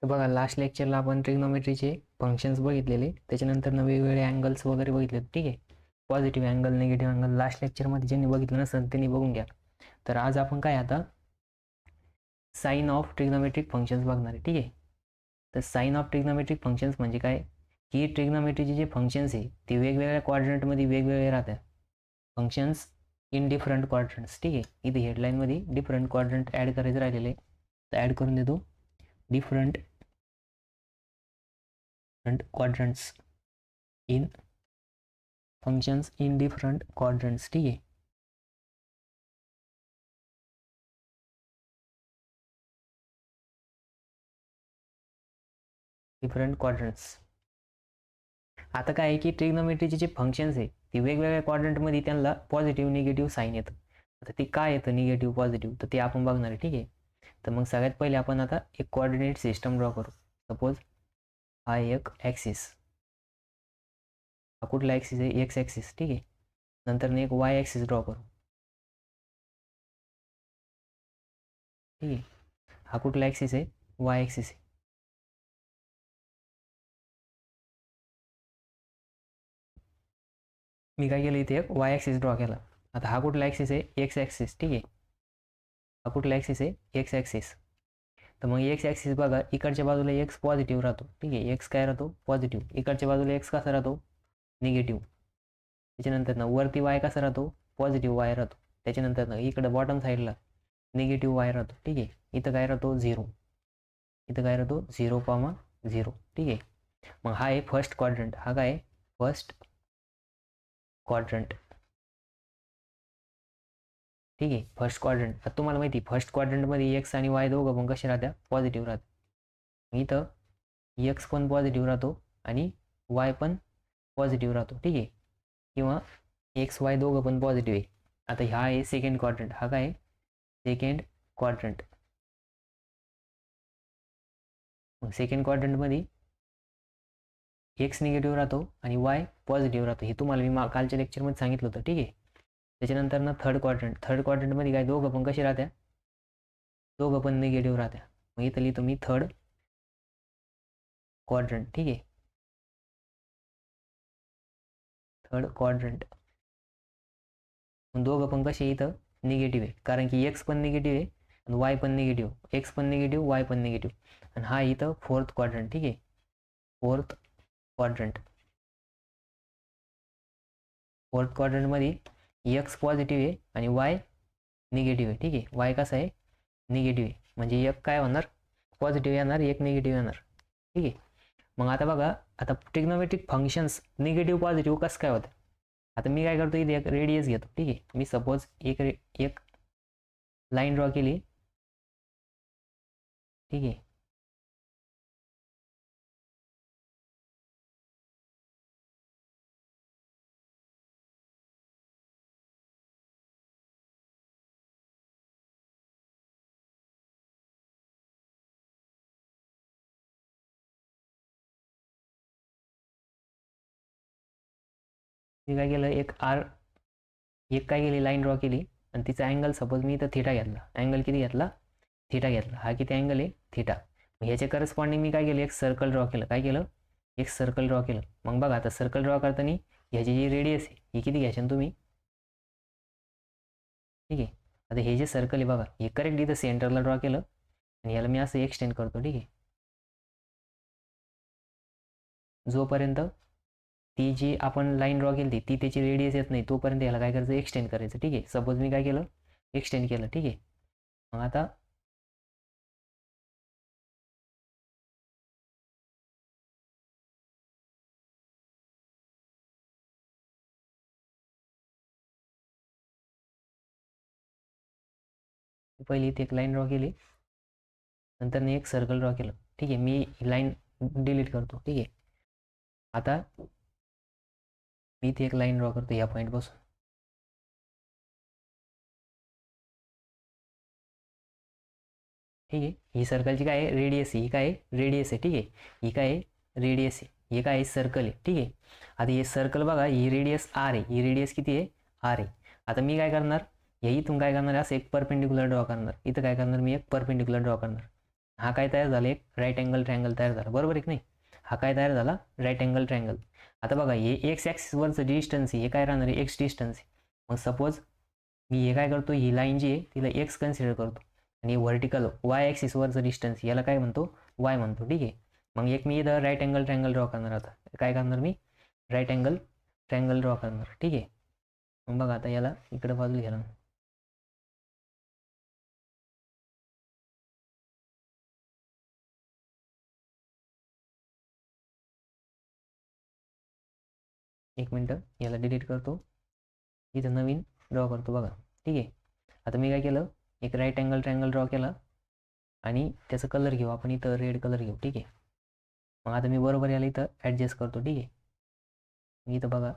तर बघा लास्ट लेक्चरला आपण ट्रिग्नोमेट्रीचे फंक्शन्स बघितलेले, त्याच्यानंतर वेगवेगळे अँगल्स वगैरे बघितले. ठीक आहे, positive angle, negative angle last लेक्चरमध्ये ज्यांनी बघितलं नसेल त्यांनी बघून घ्या. तर आज आपण काय आता साइन ऑफ ट्रिग्नोमेट्रिक फंक्शन्स बघणार आहे. ठीक आहे, तर साइन ऑफ ट्रिग्नोमेट्रिक फंक्शन्स म्हणजे काय की ट्रिग्नोमेट्रीचे जे फंक्शन्स आहे ते वेगवेगळ्या क्वाड्रंटमध्ये वेगवेगळे राहतात. Functions in different quadrants. ठीक आहे, इथे हेडलाईनमध्ये डिफरंट क्वाड्रंट ॲड करायचं राहिलेले, तर ॲड करून देतो. Different quadrants in functions in different quadrants. ठीक आहे, डिफरंट क्वाड्रंट्स. आता काय आहे की ट्रिग्नोमेट्रीचे जे फंक्शन्स आहे ते वेगवेगळ्या क्वाड्रंटमध्ये त्यांना पॉझिटिव्ह निगेटिव्ह साईन येतं. आता ते काय येतं निगेटिव्ह पॉझिटिव्ह, तर ते आपण बघणार आहे. ठीक आहे, तर मग सगळ्यात पहिले आपण आता एक कोऑर्डिनेट सिस्टम ड्रॉ करू. सपोज हा एक ॲक्सिस, हा कुठला ॲक्सिस आहे, एक्स ॲक्सिस. ठीक आहे, नंतर एक वाय ॲक्सिस ड्रॉ करू. ठीक आहे, हा कुठला ॲक्सिस आहे, वाय ॲक्सिस आहे. मी काय केलं इथे एक वाय ॲक्सिस ड्रॉ केला. आता हा कुठला ॲक्सिस आहे, एक्स ॲक्सिस. ठीक आहे, हा कुठला ॲक्सिस आहे, एक्स ॲक्सिस. तर मग एक्स ॲक्सिस बघा, इकडच्या बाजूला एक्स पॉझिटिव्ह राहतो. ठीक आहे, एक्स काय राहतो, पॉझिटिव्ह. इकडच्या बाजूला एक्स कसा राहतो, निगेटिव्ह. त्याच्यानंतर वरती वाय कसा राहतो, पॉझिटिव्ह वाय राहतो. त्याच्यानंतर इकडं बॉटम साईडला निगेटिव्ह वाय राहतो. ठीक आहे, इथं काय राहतो, 0. इथं काय राहतो, 0,0. ठीक आहे, मग हा आहे फर्स्ट क्वाड्रंट. हा काय आहे, फर्स्ट क्वाड्रंट. ठीक आहे, फर्स्ट क्वाड्रंट. आता तुम्हाला माहिती फर्स्ट क्वाड्रंटमध्ये एक्स आणि वाय दोघं पण कसे राहत्या, पॉझिटिव्ह राहतात. इथं एक्स पण पॉझिटिव्ह राहतो आणि वाय पण पॉझिटिव्ह राहतो. ठीक आहे, किंवा एक्स वाय दोघं पण पॉझिटिव्ह आहे. आता हा आहे सेकंड क्वाड्रंट. हा काय आहे, सेकंड क्वाड्रंट. मग सेकंड क्वाड्रंटमध्ये एक्स निगेटिव्ह राहतो आणि वाय पॉझिटिव्ह राहतो. हे तुम्हाला मी कालच्या लेक्चरमध्ये सांगितलं होतं. ठीक आहे, त्याच्यानंतर थर्ड क्वाड्रंट. थर्ड क्वाड्रंटमध्ये काय, दोघं पण कसे राहत्या, दोघं पण निगेटिव्ह राहत्या. मग इथं लिहितो मी थर्ड क्वाड्रंट. ठीक आहे, थर्ड क्वाड्रंट. मग दोघं पण कसे इथं निगेटिव्ह आहे, कारण की एक्स पण निगेटिव्ह आहे आणि वाय पण निगेटिव्ह. एक्स पण निगेटिव्ह, वाय पण निगेटिव्ह. आणि हा इथं फोर्थ क्वाड्रंट. ठीक आहे, फोर्थ क्वाड्रंट. फोर्थ क्वाड्रंटमध्ये एक्स पॉझिटिव्ह आहे आणि वाय निगेटिव्ह आहे. ठीक आहे, वाय कसा आहे, निगेटिव्ह आहे. म्हणजे एक काय होणार, पॉझिटिव्ह येणार, एक निगेटिव्ह येणार. ठीक आहे, मग आता बघा, आता ट्रिग्नोमेट्रिक फंक्शन्स निगेटिव्ह पॉझिटिव्ह कसं काय होतं. आता मी काय करतो, इथे एक रेडियस घेतो. ठीक आहे, मी सपोज एक लाईन ड्रॉ केली. ठीक आहे, मी काय केलं, एक काय केली, लाईन ड्रॉ केली आणि तिचा अँगल सपोज मी इथं थिटा घेतला. अँगल किती घेतला, थिटा घेतला. हा किती अँगल आहे, थिटा. मग ह्याच्या करस्पॉन्डिंग मी काय केलं, एक सर्कल ड्रॉ केलं. काय केलं, एक सर्कल ड्रॉ केलं. मग बघा, आता सर्कल ड्रॉ करताना ह्याची जी रेडियस आहे ही किती घ्यायची तुम्ही. ठीक आहे, आता हे जे सर्कल आहे बघा, हे करेक्ट इथं सेंटरला ड्रॉ केलं आणि याला मी असं एक्सटेंड करतो. ठीक आहे, जोपर्यंत ती जी आपण लाईन ड्रॉ केली ती त्याची रेडियस येत नाही तोपर्यंत याला काय करायचं, एक्सटेंड करायचं. ठीक आहे, सपोज मी काय केलं, एक्सटेंड केलं. ठीक आहे, मग आता पहिली इथे एक लाईन ड्रॉ केली, नंतर मी एक सर्कल ड्रॉ केलं. ठीक आहे, मी लाईन डिलीट करतो. ठीक आहे, आता मी इथे एक लाईन ड्रॉ करतो या पॉईंटपासून. ठीक आहे, ही सर्कलची काय आहे, रेडियस आहे. ही काय आहे, रेडियस आहे. ठीक आहे, ही काय आहे, रेडियस आहे. हे काय आहे, सर्कल आहे. ठीक आहे, आता हे सर्कल बघा, ही रेडियस आर आहे. ही रेडियस किती आहे, आर आहे. आता मी काय करणार, इथून काय करणार, असं एक परपेंडिक्युलर ड्रॉ करणार. इथं काय करणार, मी एक परपेंडिक्युलर ड्रॉ करणार. हा काय तयार झाला, एक राईट अँगल ट्रायंगल तयार झाला, बरोबर आहे की नाही. हा काय तयार झाला, राईट अँगल ट्रायंगल. आता बघा हे एक्स ॲक्सिसवरचं डिस्टन्स आहे, हे काय राहणार आहे, एक्स डिस्टन्स आहे. मग सपोज मी हे काय करतो, ही लाईन जी आहे तिला एक्स कन्सिडर करतो आणि व्हर्टिकल वाय ॲक्सिसवरचं डिस्टन्स याला काय म्हणतो, वाय म्हणतो, ठीक आहे. मग एक मी इथं राईट अँगल ट्रायंगल ड्रॉ करणार. आता काय करणार मी, राईट अँगल ट्रायंगल ड्रॉ करणार, ठीक आहे. मग बघा आता याला इकडे बाजूला घ्यायला, एक मिनटं याला डिलीट करतो, इथं नवीन ड्रॉ करतो बघा, ठीक आहे. आता मी काय केलं, एक राईट अँगल ट्रायंगल ड्रॉ केला आणि त्याचा कलर घेऊ आपण, इथं रेड कलर घेऊ, ठीक आहे. मग आता मी बरोबर याला इथं ॲडजस्ट करतो, ठीक आहे. इथं बघा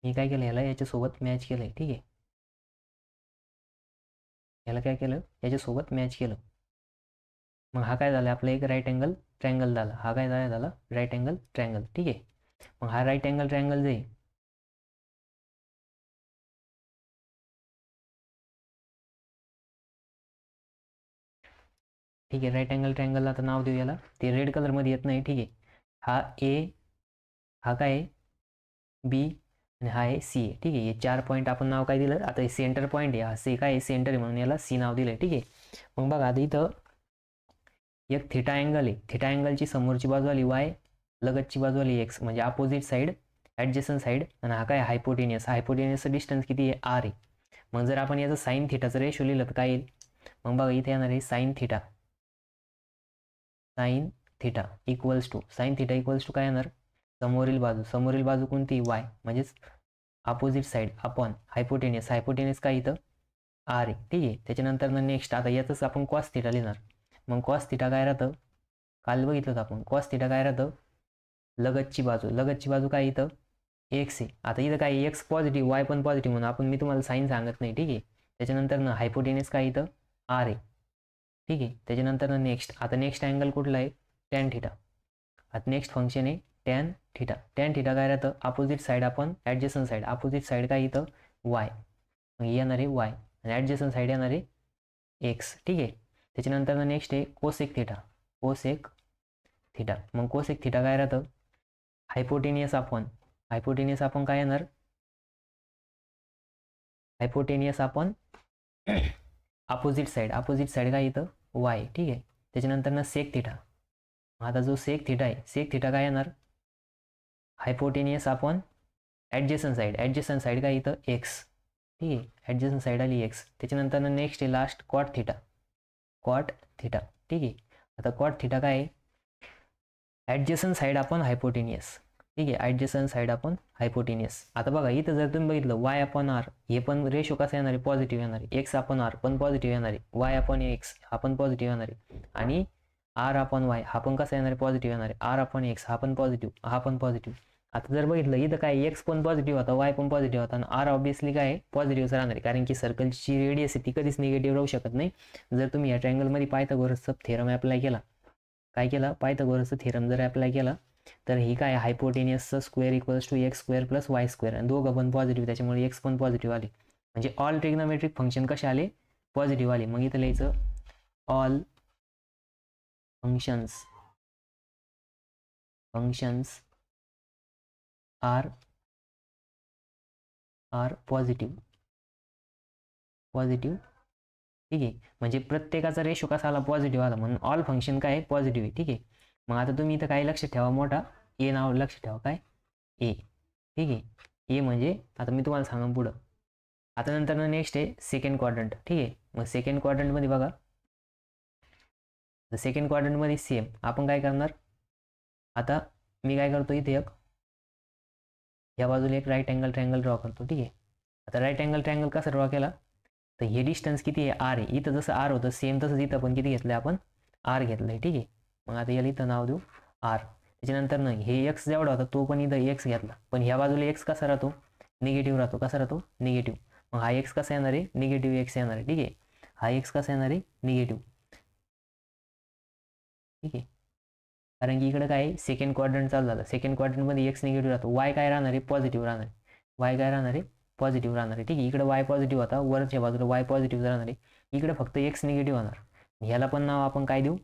मी काय केलं, याला याच्यासोबत मॅच केलं आहे, ठीक आहे. याला काय केलं, याच्यासोबत मॅच केलं. मग हा काय झाला, आपला एक राईट अँगल ट्रायंगल झाला. हा काय झाला, राईट अँगल ट्रायंगल, ठीक आहे. मग हा राईट अँगल ट्रायंगल जे ठीक आहे, राईट अँगल ट्रायंगलला आता नाव देऊ याला, ते रेड कलरमध्ये येत नाही, ठीक आहे. हा ए, हा काय आहे बी आणि हा आहे सी आहे, ठीक आहे. हे 4 पॉईंट आपण नाव काय दिलं, आता हे सेंटर पॉईंट आहे, हा सी काय आहे सेंटर आहे म्हणून याला सी नाव दिलं आहे, ठीक आहे. मग बघा आता इथं एक थिटा अँगल आहे, थिटा अँगलची समोरची बाजू आली वाय, लगतची बाजू आली एक्स, म्हणजे अपोजिट साईड, ॲडजस्टंट साईड. आणि हा काय हायपोटेनियस, हायपोटेनियसचं डिस्टन्स किती आहे, आर आहे. मग जर आपण याचं साईन थिटाचं रेशो लिहिलं तर काय येईल, मग बघा इथे येणार आहे sine theta, sine theta equals to काय येणार, समोरील बाजू, समोरील बाजू कोणती वाय, म्हणजेच opposite side upon hypotenuse, hypotenuse काय इथं आर आहे, ठीक आहे. त्याच्यानंतर नेक्स्ट आता याचंच आपण कॉस थिटा लिहिणार. मग कॉस थिटा काय राहतं, काल बघितलं होतं आपण, कॉस थिटा काय राहतं, लगतची बाजू, लगतची बाजू काय इथं एक्स आहे. आता इथं काय एक्स पॉझिटिव्ह वाय पण पॉझिटिव्ह म्हणून आपण, मी तुम्हाला साईन सांगत नाही, ठीक आहे. त्याच्यानंतर हायपोटेनियस काय इथं आर आहे, ठीक आहे. त्याच्यानंतर नेक्स्ट, आता नेक्स्ट अँगल कुठला आहे, टॅन थिटा. आता नेक्स्ट फंक्शन आहे टॅन थिटा. टॅन थिटा काय राहतं, अपोजिट साईड आपण ॲडजस्टंट साईड, अपोजिट साईड काय इथं वाय, मग येणार आहे वाय आणि ॲडजस्टंट साईड येणार आहे एक्स, ठीक आहे. त्याच्यानंतर नेक्स्ट आहे कोसेक थिटा, कोसेक थिटा. मग कोसेक थिटा काय राहतं, हायपोटेनियस आपण काय येणार, हायपोटेनियस आपण अपोजिट साईड काय इथं वाय, ठीक आहे. त्याच्यानंतर सेक थिटा. आता जो सेक थिटा आहे, सेक थिटा काय येणार, हायपोटेनियस आपण ॲडजस्टंट साईड काय इथं एक्स, ठीक आहे. ॲडजस्टंट साईड आली एक्स. त्याच्यानंतर नेक्स्ट आहे लास्ट कॉट थिटा, ठीक आहे. आता कॉट थिटा काय आहे, ॲडजस्टंट साईड आपण हायपोटेनियस, ठीक आहे. ॲडजस्टंट साईड आपण हायपोटेनियस. आता बघा इथं जर तुम्ही बघितलं वाय अपॉन आर, हे पण रेशो कसा येणार आहे, पॉझिटिव्ह येणार आहे. एक्स अपॉन आर पण पॉझिटिव्ह येणार आहे, वाय अपॉन एक्स हा पण पॉझिटिव्ह येणार आहे, आणि आर अपॉन वाय हा पण कसा येणार आहे, पॉझिटिव्ह येणार आहे. आर अपॉन एक्स हा पण पॉझिटिव्ह. आता जर बघितलं इथं काय एक्स पण पॉझिटिव्ह होता, वाय पण पॉझिटिव्ह होता, आणि आर ऑब्विसली काय पॉझिटिव्हच राहणार आहे, कारण की सर्कलची रेडियस आहे ती कधीच निगेटिव्ह राहू शकत नाही. जर तुम्ही या ट्रायंगलमध्ये पायथागोरसचा थेरम अप्लाय केला, काय केला, पायथागोरसचा थेरम जर अप्लाय केला, तर ही काय हायपोटेनियसचं square equals to X square plus Y square, आणि दोघं पण पॉझिटिव्ह, त्याच्यामुळे एक्स पण पॉझिटिव्ह आले, म्हणजे ऑल ट्रिग्नोमेट्रिक फंक्शन कसे आले, पॉझिटिव्ह आले. मग इथं लिहायचं ऑल फंक्शन्स आर पॉझिटिव्ह, ठीक आहे. म्हणजे प्रत्येकाचा रेशो कसा आला, पॉझिटिव्ह आला, म्हणून ऑल फंक्शन काय आहे, पॉझिटिव्ह आहे, ठीक आहे. मग आता तुम्ही इथं काय लक्षात ठेवा, मोठा ए नाव लक्षात ठेवा, काय ए, ठीक आहे. ए म्हणजे आता मी तुम्हाला सांगा पुढं. आता नंतर नेक्स्ट आहे सेकंड क्वाड्रंट, ठीक आहे. मग सेकंड क्वाड्रंटमध्ये बघा, सेकंड क्वाड्रंटमध्ये सेम आपण काय करणार, आता मी काय करतो इथे या बाजूला एक राईट अँगल ट्रायंगल ड्रॉ करतो, ठीक आहे. आता राईट अँगल ट्रायंगल कसा ड्रॉ केला, तर हे डिस्टन्स किती आहे, आर आहे. इथं जसं आर होतं सेम तसंच इथं पण किती घेतलं आपण, आर घेतलं आहे, ठीक आहे. मग आता याला इथं नाव देऊ आर. त्याच्यानंतर नाही हे एक्स जेवढा होता तो पण इथं एक्स घेतला, पण ह्या बाजूला एक्स कसा राहतो, निगेटिव्ह राहतो. कसा राहतो, निगेटिव्ह. मग हा एक्स कसा येणार आहे, निगेटिव्ह एक्स येणार आहे, ठीक आहे. हा एक्स कसा येणार आहे, निगेटिव्ह, ठीक आहे. कारण की इकडे काय सेकंड क्वाड्रंट चालू झालं, सेकंड क्वाड्रंटमध्ये एक्स निगेटिव्ह राहतो, वाय काय राहणार आहे, पॉझिटिव्ह राहणार आहे, वाय काय राहणार आहे, पॉझिटिव्ह राहणार आहे. ठीक आहे, इकडे वाय पॉझिटिव्ह होता, वरच्या बाजूला वाय पॉझिटिव्ह राहणार आहे, इकडे फक्त एक्स निगेटिव्ह होणार. ह्याला पण नाव आपण काय देऊ,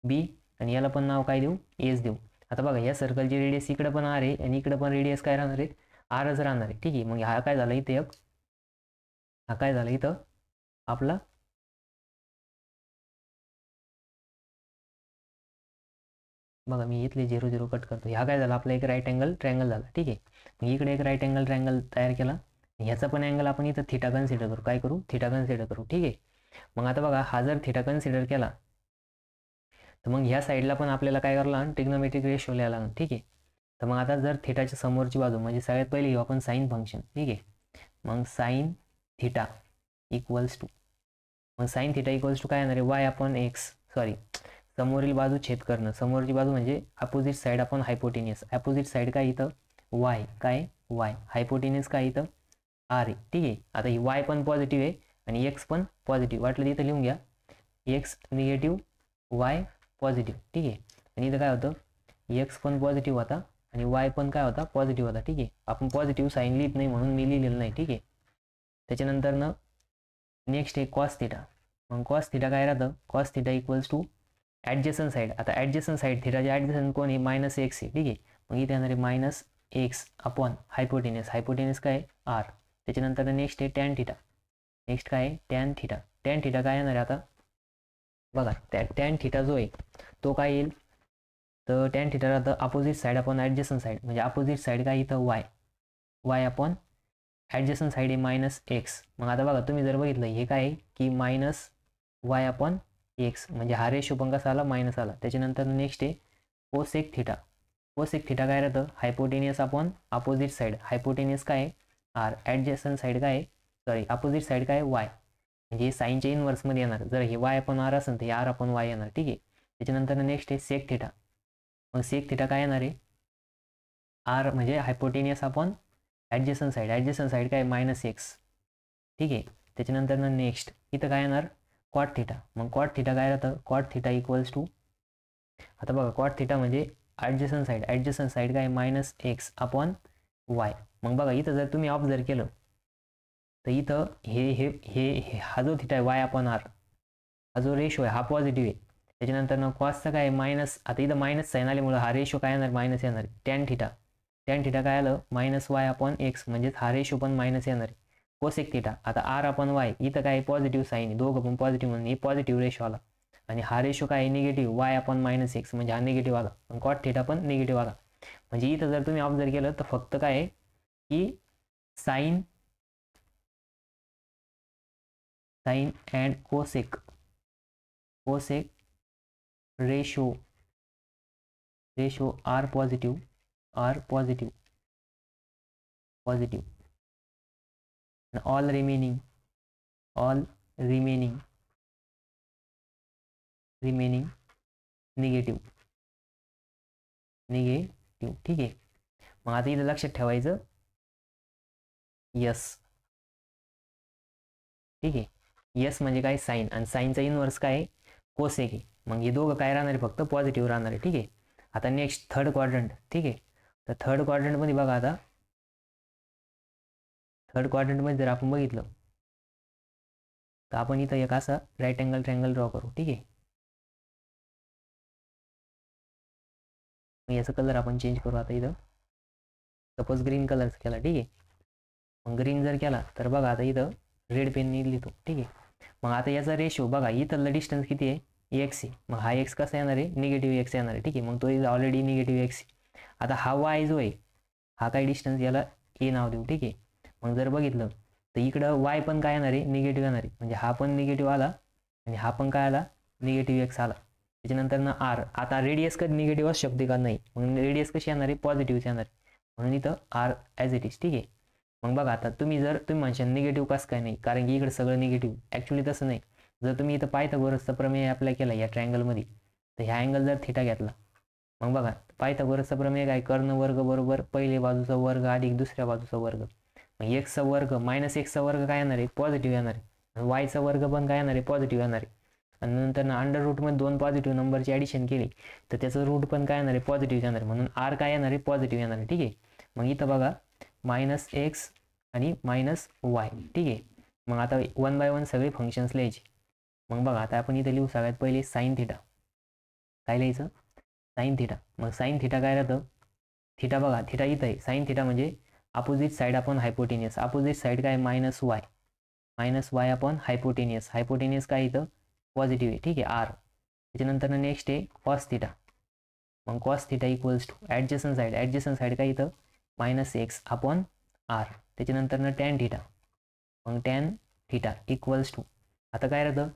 बी, आणि याला पण नाव काय देऊ, एस देऊ. आता बघा या सर्कलची रेडियस इकडे पण आर आहे आणि इकडे पण रेडियस काय राहणार आहे, आरच राहणार आहे. ठीक आहे, मग हा काय झाला इथे हा काय झाला इथं आपला बघा मी इथले 0 0 कट करतो. ह्या काय झाला आपला एक राईट अँगल ट्रायंगल झाला. ठीक आहे, मग इकडे एक राईट अँगल ट्रायंगल तयार केला. ह्याचा पण अँगल आपण इथं थिटा कन्सिडर करू. काय करू, थिटा कन्सिडर करू. ठीक आहे, मग आता बघा हा जर थिटा कन्सिडर केला तर मग ह्या साईडला पण आपल्याला काय करावं लागेल, ट्रिग्नोमेट्रिक रेशो लिहायला लागेल. ठीक आहे, तर मग आता जर थिटाच्या समोरची बाजू म्हणजे सगळ्यात पहिले घेऊ आपण साईन फंक्शन. ठीक आहे, मग साईन थिटा इक्वल्स टू, मग साईन थिटा इक्वल्स टू काय येणार आहे, वाय अपॉन एक्स, सॉरी समोरील बाजू छेद करणं, समोरची बाजू म्हणजे opposite side upon hypotenuse. Opposite side काय इथं वाय, काय वाय, हायपोटेनियस काय इथं आर आहे. ठीक आहे, आता ही वाय पण पॉझिटिव्ह आहे आणि एक्स पण पॉझिटिव्ह, वाटलं इथं लिहून घ्या, एक्स निगेटिव्ह वाय पॉझिटिव्ह. ठीक आहे, आणि इथं काय होतं, एक्स पण पॉझिटिव्ह होता आणि वाय पण काय होता, पॉझिटिव्ह होता. ठीक आहे, आपण पॉझिटिव्ह साईन लिहित नाही म्हणून मी लिहिलेलं नाही. ठीक आहे, त्याच्यानंतर ना नेक्स्ट आहे कॉस थिटा. मग कॉस थिटा काय राहतं, cos theta equals to adjacent side. आता ॲडजस्टंट साईड थिटाचे ॲडजस्टंट कोण आहे, मायनस एक्स आहे. ठीक आहे, मग इथे येणार आहे minus x upon hypotenuse, hypotenuse काय आर. त्याच्यानंतर नेक्स्ट आहे टॅन थिटा, नेक्स्ट काय आहे टॅन थिटा. टॅन थिटा काय येणार आहे आता बघा, टॅन थिटा जो आहे तो काय येईल, तर टॅन थिटा राहतं opposite side upon adjacent side, म्हणजे अपोजिट साईड काय इथं Y, Y upon adjacent side आहे मायनस एक्स. मग आता बघा तुम्ही जर बघितलं हे काय आहे की मायनस वाय अपॉन एक्स, म्हणजे हा रेशो पण कसा आला, मायनस आला. त्याच्यानंतर नेक्स्ट आहे कोसेक थिटा. कोसेक थिटा काय राहतं, hypotenuse upon opposite side, hypotenuse काय आहे आर, ॲडजस्टंट साईड काय आहे, सॉरी अपोजिट साईड काय वाय, म्हणजे साईनच्या इनवर्समध्ये येणार. जर हे वाय अपॉन आर असेल तर हे आर अपॉन वाय येणार. ठीक आहे, त्याच्यानंतर नेक्स्ट आहे सेक थिटा. मग सेक थिटा काय येणार आहे, आर म्हणजे hypotenuse upon adjacent side, adjacent side काय मायनस एक्स. ठीक आहे, त्याच्यानंतर नेक्स्ट इथं काय येणार, कॉट थिटा. मग कॉट थिटा काय राहतं, कॉट थिटा इक्वल्स टू, आता बघा कॉट थिटा म्हणजे ॲडजस्टंट साईड, ॲडजस्टंट साईड काय मायनस एक्स अपॉन वाय. मग बघा इथं जर तुम्ही ऑब्झर्व केलं तर इथं हे हे हे हा जो थिटा आहे वाय अपॉन आर, हा जो रेशो आहे हा पॉझिटिव्ह आहे. त्याच्यानंतर कॉसचा काय मायनस, आता इथं मायनस साईन आल्यामुळे हा रेशो काय येणार, मायनस येणार. टॅन थिटा, टॅन थिटा काय आलं मायनस वाय अपॉन एक्स, म्हणजे हा रेशो पण मायनस येणार आहे. कोसेक थिटा, आता आर अपॉन वाय, इथं काय पॉझिटिव्ह साईन आहे, दोघं पण पॉझिटिव्ह म्हणून हे पॉझिटिव्ह रेशो आला, आणि हा रेशो काय negative Y upon minus x, म्हणजे हा निगेटिव्ह आला, आणि कॉट थिटा पण निगेटिव्ह आला. म्हणजे इथं जर तुम्ही ऑब्झर्व केलं तर फक्त काय आहे की sine and cosec ratio are positive, and all remaining negative. ठीक आहे, मग आता इथं लक्षात ठेवायचं यस. ठीक आहे, यस म्हणजे काय साईन, आणि साईनचा इनवर्स काय आहे कोसेक आहे. मग हे दोघं काय राहणार आहे, फक्त पॉझिटिव्ह राहणार आहे. ठीक आहे, आता नेक्स्ट थर्ड क्वाड्रंट. ठीक आहे, तर थर्ड क्वाड्रंटमध्ये बघा, आता थर्ड क्वाड्रंटमध्ये जर आपण बघितलं तर आपण इथं एक असा राईट अँगल ट्रायंगल ड्रॉ करू. ठीक आहे, मग याचा कलर आपण चेंज करू. आता इथं सपोज ग्रीन कलर केला. ठीक आहे, मग ग्रीन जर केला तर बघा आता इथं रेड पेनने लिहितो. ठीक आहे, मग आता याचा रेशो बघा, इथलं डिस्टन्स किती आहे, एक्स आहे. मग हा एक्स कसा येणार आहे, निगेटिव्ह एक्स येणार आहे. ठीक आहे, मग तो इथं ऑलरेडी निगेटिव्ह एक्स. आता हा वाय जो आहे हा काय डिस्टन्स, याला ए नाव देऊ. ठीक आहे, मग जर बघितलं तर इकडं वाय पण काय येणार आहे, निगेटिव्ह येणार आहे, म्हणजे हा पण निगेटिव्ह आला आणि हा पण काय आला, निगेटिव्ह एक्स आला. त्याच्यानंतर ना आर, आता रेडियस कधी निगेटिव्ह असू शकते का, नाही, मग रेडियस कशी येणार आहे, पॉझिटिव्ह येणार आहे, म्हणून इथं आर ॲज इट इज. ठीक आहे, मग बघा आता तुम्ही म्हणशाल निगेटिव्ह कसं काय नाही, कारण की इकडे सगळं निगेटिव्ह. ॲक्च्युली तसं नाही. जर तुम्ही इथं पायथागोरसचा प्रमेय अप्लाय केला या ट्रायंगलमध्ये, तर ह्या अँगल जर थिटा घेतला, मग बघा पायथागोरसचा प्रमेय काय, कर्ण वर्ग बरोबर पहिले बाजूचा वर्ग अधिक दुसऱ्या बाजूचा वर्ग. मग एक्सचा वर्ग मायनस एक्सचा वर्ग काय येणार आहे, पॉझिटिव्ह येणार आहे, आणि वायचा वर्ग पण काय येणार आहे, पॉझिटिव्ह येणार आहे. आणि नंतर ना अंडर रूटमध्ये दोन पॉझिटिव्ह नंबरची ॲडिशन केली तर त्याचं रूट पण काय येणार आहे, पॉझिटिव्ह येणार आहे, म्हणून आर काय येणार आहे, पॉझिटिव्ह येणार आहे. ठीक आहे, मग इथं बघा मायनस एक्स आणि मायनस वाय. ठीक आहे. मग आता 1 बाय 1 सगळे फंक्शन्स लिहायचे. मग बघा आता आपण इथे लिहू सगळ्यात पहिले साईन थिटा. काय लिहायचं? Sine theta. मग साईन थिटा काय राहतं? थिटा बघा, थिटा इथं आहे. साईन थिटा म्हणजे अपोजिट साईड आपण हायपोटेनियस. अपोजिट साईड काय? मायनस वाय आपण हायपोटेनियस. हायपोटेनियस काय इथं? पॉझिटिव्ह आहे. ठीक आहे, आर. त्याच्यानंतर नेक्स्ट आहे कॉस थिटा. मग cos theta equals to adjacent side. Adjacent side काय इथं? Minus x upon r. त्याच्यानंतर टॅन थिटा. मग टॅन थिटा इक्वल्स टू, आता काय राहतं?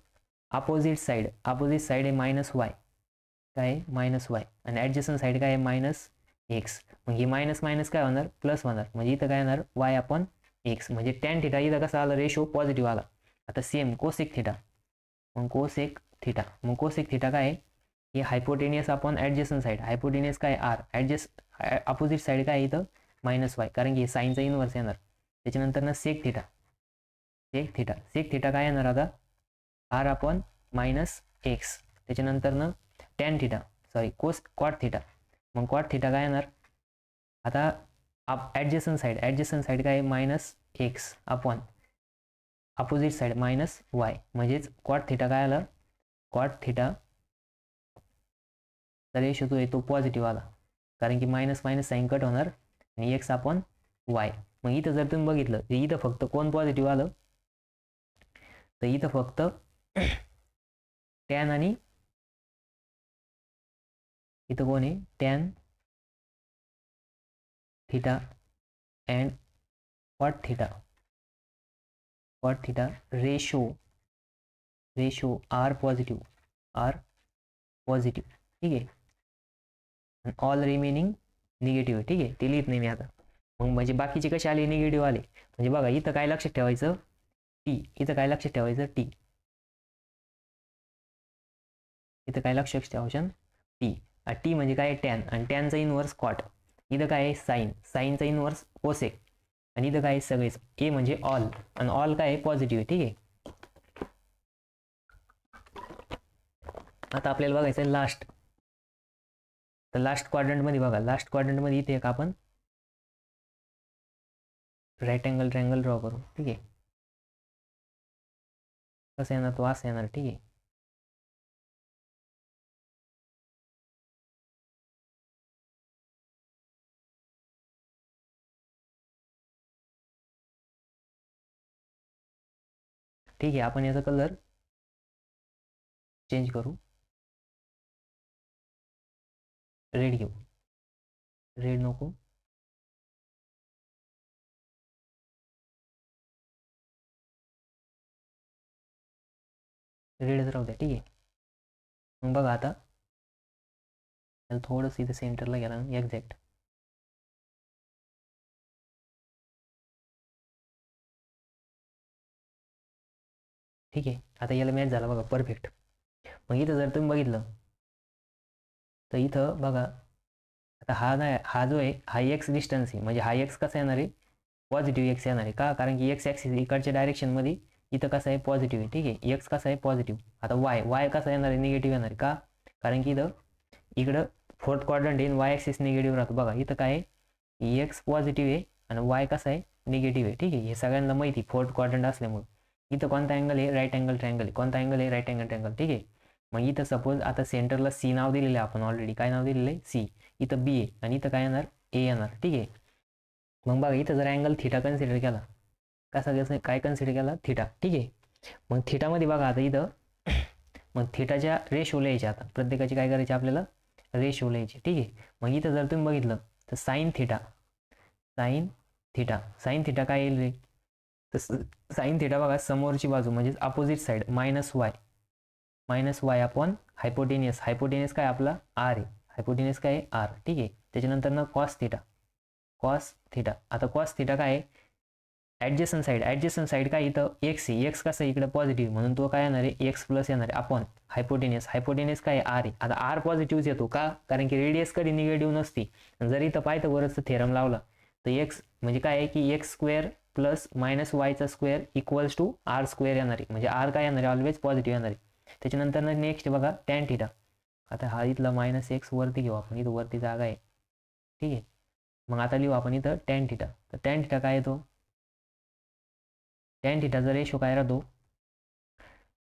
अपोजिट साईड आहे मायनस वाय. काय आहे? Minus y. आणि ॲडजस्टंट साईड काय आहे? Minus x. मग ही मायनस मायनस काय होणार? प्लस होणार. म्हणजे इथं काय होणार? Y upon x. म्हणजे टॅन थिटा इथं कसा आला? रेशो पॉझिटिव्ह आला. आता सेम कोसेक थिटा. मग कोसेक थिटा. मग कोसेक थिटा काय आहे? हे hypotenuse upon adjacent side. Hypotenuse काय? आर. अपोजिट साईड काय इथं? मायनस वाय, कारण की साईनचा इनवर्स येणार. त्याच्यानंतर सेक थिटा. सेक थिटा काय येणार आता? R upon minus x. त्याच्यानंतर टॅन थिटा, क्वाट थिटा. मग क्वाट थिटा काय येणार? आता ॲडजस्टंट साईड काय? Minus x upon opposite side minus y. म्हणजेच क्वाट थिटा काय आला? क्वाट थिटा रेशो तो येतो पॉझिटिव्ह आला, कारण की मायनस मायनस साईन कट होणार आणि एक्स अपॉन वाय. मग इथं जर तुम्ही बघितलं तर इथं फक्त कोण पॉझिटिव्ह आलं? तर इथं फक्त टॅन आणि इथं कोण आहे? Tan theta and cot theta ratio are positive. ठीक आहे. All remaining negative. ठीक आहे, ते लिहित नाही मी आता. मग म्हणजे बाकीचे कसे आले? निगेटिव्ह आले. म्हणजे बघा इथं काय लक्षात ठेवायचं? टी. इथं काय लक्षात ठेवायचं? टी. इथं काय लक्षात ठेवायचं? टी. टी म्हणजे काय? टॅन. आणि टॅनचा इनवर्स कॉट. इथं काय आहे? साईनचा इनवर्स कोसेक. आणि इथं काय? सगळेच. ए म्हणजे ऑल. आणि ऑल काय आहे? पॉझिटिव्ह. ठीक आहे. आता आपल्याला बघायचं आहे लास्ट. तर लास्ट क्वाड्रंटमध्ये बघा, लास्ट क्वाड्रंटमध्ये इथे एक आपण राईट अँगल ट्रायंगल ड्रॉ करू. ठीक आहे. कसं येणार? तो असं येणार. ठीक आहे. ठीक आहे, आपण याचा कलर चेंज करू. रेड घेऊ. रेड नको. रेडच राहू द्या. ठीक आहे. मग बघा आता त्याला थोडंसं इथं सेंटरला गेला ना एक्झॅक्ट. ठीक आहे. आता याला मॅच झाला बघा, परफेक्ट. मग इथं जर तुम्ही बघितलं तर इथं बघा, आता हा जो आहे हा एक्स डिस्टन्स आहे. म्हणजे हा एक्स कसा येणार आहे? पॉझिटिव्ह एक्स येणार आहे. का? कारण की एक्स ॲक्सिस इकडच्या डायरेक्शनमध्ये इथं कसं आहे? पॉझिटिव्ह आहे. ठीक आहे. एक्स कसा आहे? पॉझिटिव्ह. आता वाय कसा येणार आहे? निगेटिव्ह येणार आहे. का? कारण की इकडं फोर्थ क्वाड्रंट आहे, वाय ॲक्सिस निगेटिव्ह राहतो. बघा इथं काय आहे? एक्स पॉझिटिव्ह आहे आणि वाय कसा आहे? निगेटिव्ह आहे. ठीक आहे. हे सगळ्यांना माहिती फोर्थ क्वाड्रंट असल्यामुळे. इथं कोणता अँगल आहे? राईट अँगल ट्रायंगल आहे. कोणता अँगल आहे? Right angle triangle. ठीक आहे. मग इथं सपोज आता सेंटरला सी नाव दिलेलं आहे आपण ऑलरेडी. काय नाव दिलेलं आहे? सी. इथं बी आहे आणि इथं काय येणार? ए येणार. ठीक आहे. मग बघा इथं जर अँगल थिटा कन्सिडर केला, कसं काय कन्सिडर केला? थिटा. ठीक आहे. मग थिटामध्ये बघा आता इथं मग थिटाच्या रेशो लिहायच्या. आता प्रत्येकाची काय करायची? आपल्याला रेशो लिहायची. ठीक आहे. मग इथं जर तुम्ही बघितलं तर साईन थिटा काय येईल रे? तर साईन थिटा बघा समोरची बाजू म्हणजे opposite side minus Y upon hypotenuse काय आपला? आर आहे. हायपोटेनियस काय आहे? आर. ठीक आहे. त्याच्यानंतर कॉस थिटा. आता कॉस थिटा काय आहे? ॲडजस्टंट साईड काय? इथं एक्स आहे. एक्स कसं इकडे पॉझिटिव्ह, म्हणून तो काय येणार आहे? एक्स प्लस येणार आहे अपॉन हायपोटेनियस काय? आर आहे. आता आर पॉझिटिव्ह येतो. का? कारण की रेडियस कधी निगेटिव्ह नसती. जर इथं पाहिजे वरच थेरम लावला तर एक्स म्हणजे काय आहे की एक्स स्क्वेअर प्लस मायनस वायचा square equals to R square येणार आहे. म्हणजे आर काय येणार आहे? ऑलवेज पॉझिटिव्ह येणार आहे. त्याच्यानंतर नेक्स्ट बघा टॅन थिटा. आता हा इथला मायनस एक्स वरती घेऊ आपण, इथं वरती जागा आहे. ठीक आहे. मग आता लिहू आपण इथं टॅन थिटा. तर टॅन थिटा काय येतो? टॅन थिटाचा रेशो काय राहतो,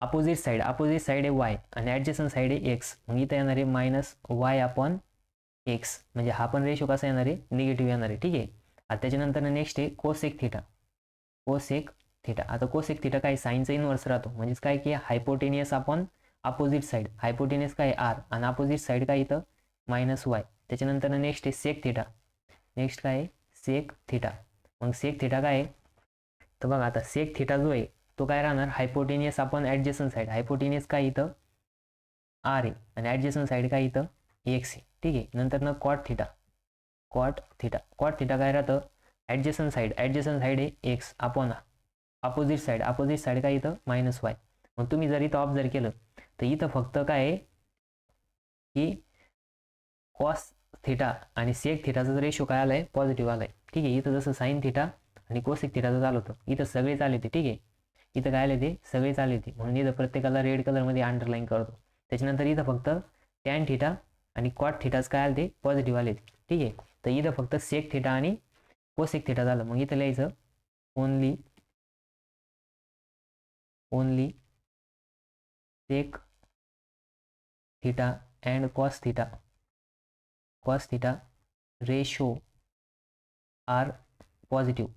अपोजिट साईड आहे वाय आणि ॲडजस्टंट साईड आहे एक्स, मग इथं येणार आहे मायनस वाय अपॉन एक्स, म्हणजे हा पण रेशो कसा येणार आहे, निगेटिव्ह येणार आहे. ठीक आहे. आता त्याच्यानंतर नेक्स्ट आहे कोसेक थिटा. आता कोसेक थिटा काय, साईनचा इनवर्स राहतो, म्हणजेच काय की hypotenuse upon opposite side. Hypotenuse काय आर आणि अपोजिट साईड काय इथं मायनस वाय. त्याच्यानंतर नेक्स्ट आहे सेक थिटा. नेक्स्ट काय आहे सेक थिटा. मग सेक थिटा काय आहे, तर बघा आता सेक थिटा जो आहे तो काय राहणार, hypotenuse upon adjacent side. Hypotenuse काय इथं आर आहे आणि ॲडजस्टंट साईड काय इथं एक्स आहे. ठीक आहे. नंतर ना कॉट थिटा काय राहतं, ॲडजस्टंट साईड आहे एक्स अपॉन अपोजिट साईड काय इथं मायनस वाय. मग तुम्ही जर इथं ऑब्झर्व केलं तर इथं फक्त काय आहे की कॉस थिटा आणि सेक थिटाचा रेशो काय आलाय, पॉझिटिव्ह आलाय. ठीक आहे. इथं जसं साईन थिटा आणि कोसेक थिटाचं चालू होतं, इथं सगळे चालू होते. ठीक आहे. इथं काय आले ते सगळे चालू होते, म्हणून इथं प्रत्येकाला रेड कलरमध्ये अंडरलाईन करतो. त्याच्यानंतर इथं फक्त टॅन थिटा आणि कॉट थिटाच काय आले ते पॉझिटिव्ह आले. ठीक आहे. तर इथं फक्त सेक थिटा आणि कोसेक थिटा झालं. मग इथं लिहायचं only sec theta and cos theta ratio are positive.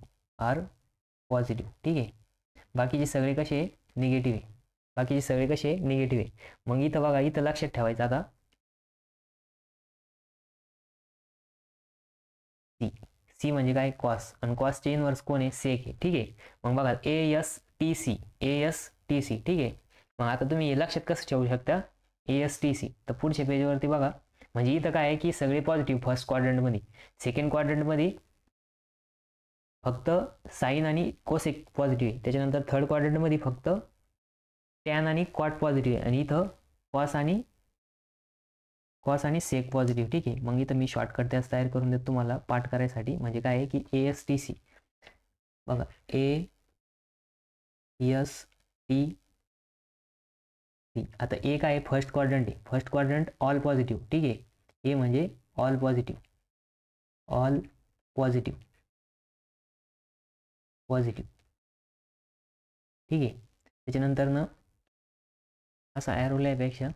ठीक आहे. बाकीचे सगळे कसे निगेटिव्ह आहे. मग इथं बघा, इथं लक्षात ठेवायचं आता सी म्हणजे काय कॉस, आणि कॉसचे इनवर्स कोण आहे, सेक आहे. ठीक आहे. मग बघा ASTC. ठीक आहे. मग आता तुम्ही हे लक्षात कसं ठेवू शकता, ASTC. तर पुढच्या पेजवरती बघा, म्हणजे इथं काय आहे की सगळे पॉझिटिव्ह फर्स्ट क्वाड्रंटमध्ये. सेकंड क्वाड्रंटमध्ये फक्त साईन आणि कोसेक पॉझिटिव्ह आहे. त्याच्यानंतर थर्ड क्वाड्रंटमध्ये फक्त टॅन आणि कॉट पॉझिटिव्ह आहे, आणि इथं कॉस आणि सेक पॉझिटिव्ह. ठीक आहे. मग इथं मी शॉर्टकट त्याच तयार करून देतो तुम्हाला पाठ करायसाठी. म्हणजे काय आहे की ASTC बघा, ASTC. आता ए काय आहे, फर्स्ट क्वाड्रंट ऑल पॉझिटिव्ह. ठीक आहे. ए म्हणजे ऑल पॉझिटिव्ह. ठीक आहे. त्याच्यानंतर ना असा ॲरो लिहायपेक्षा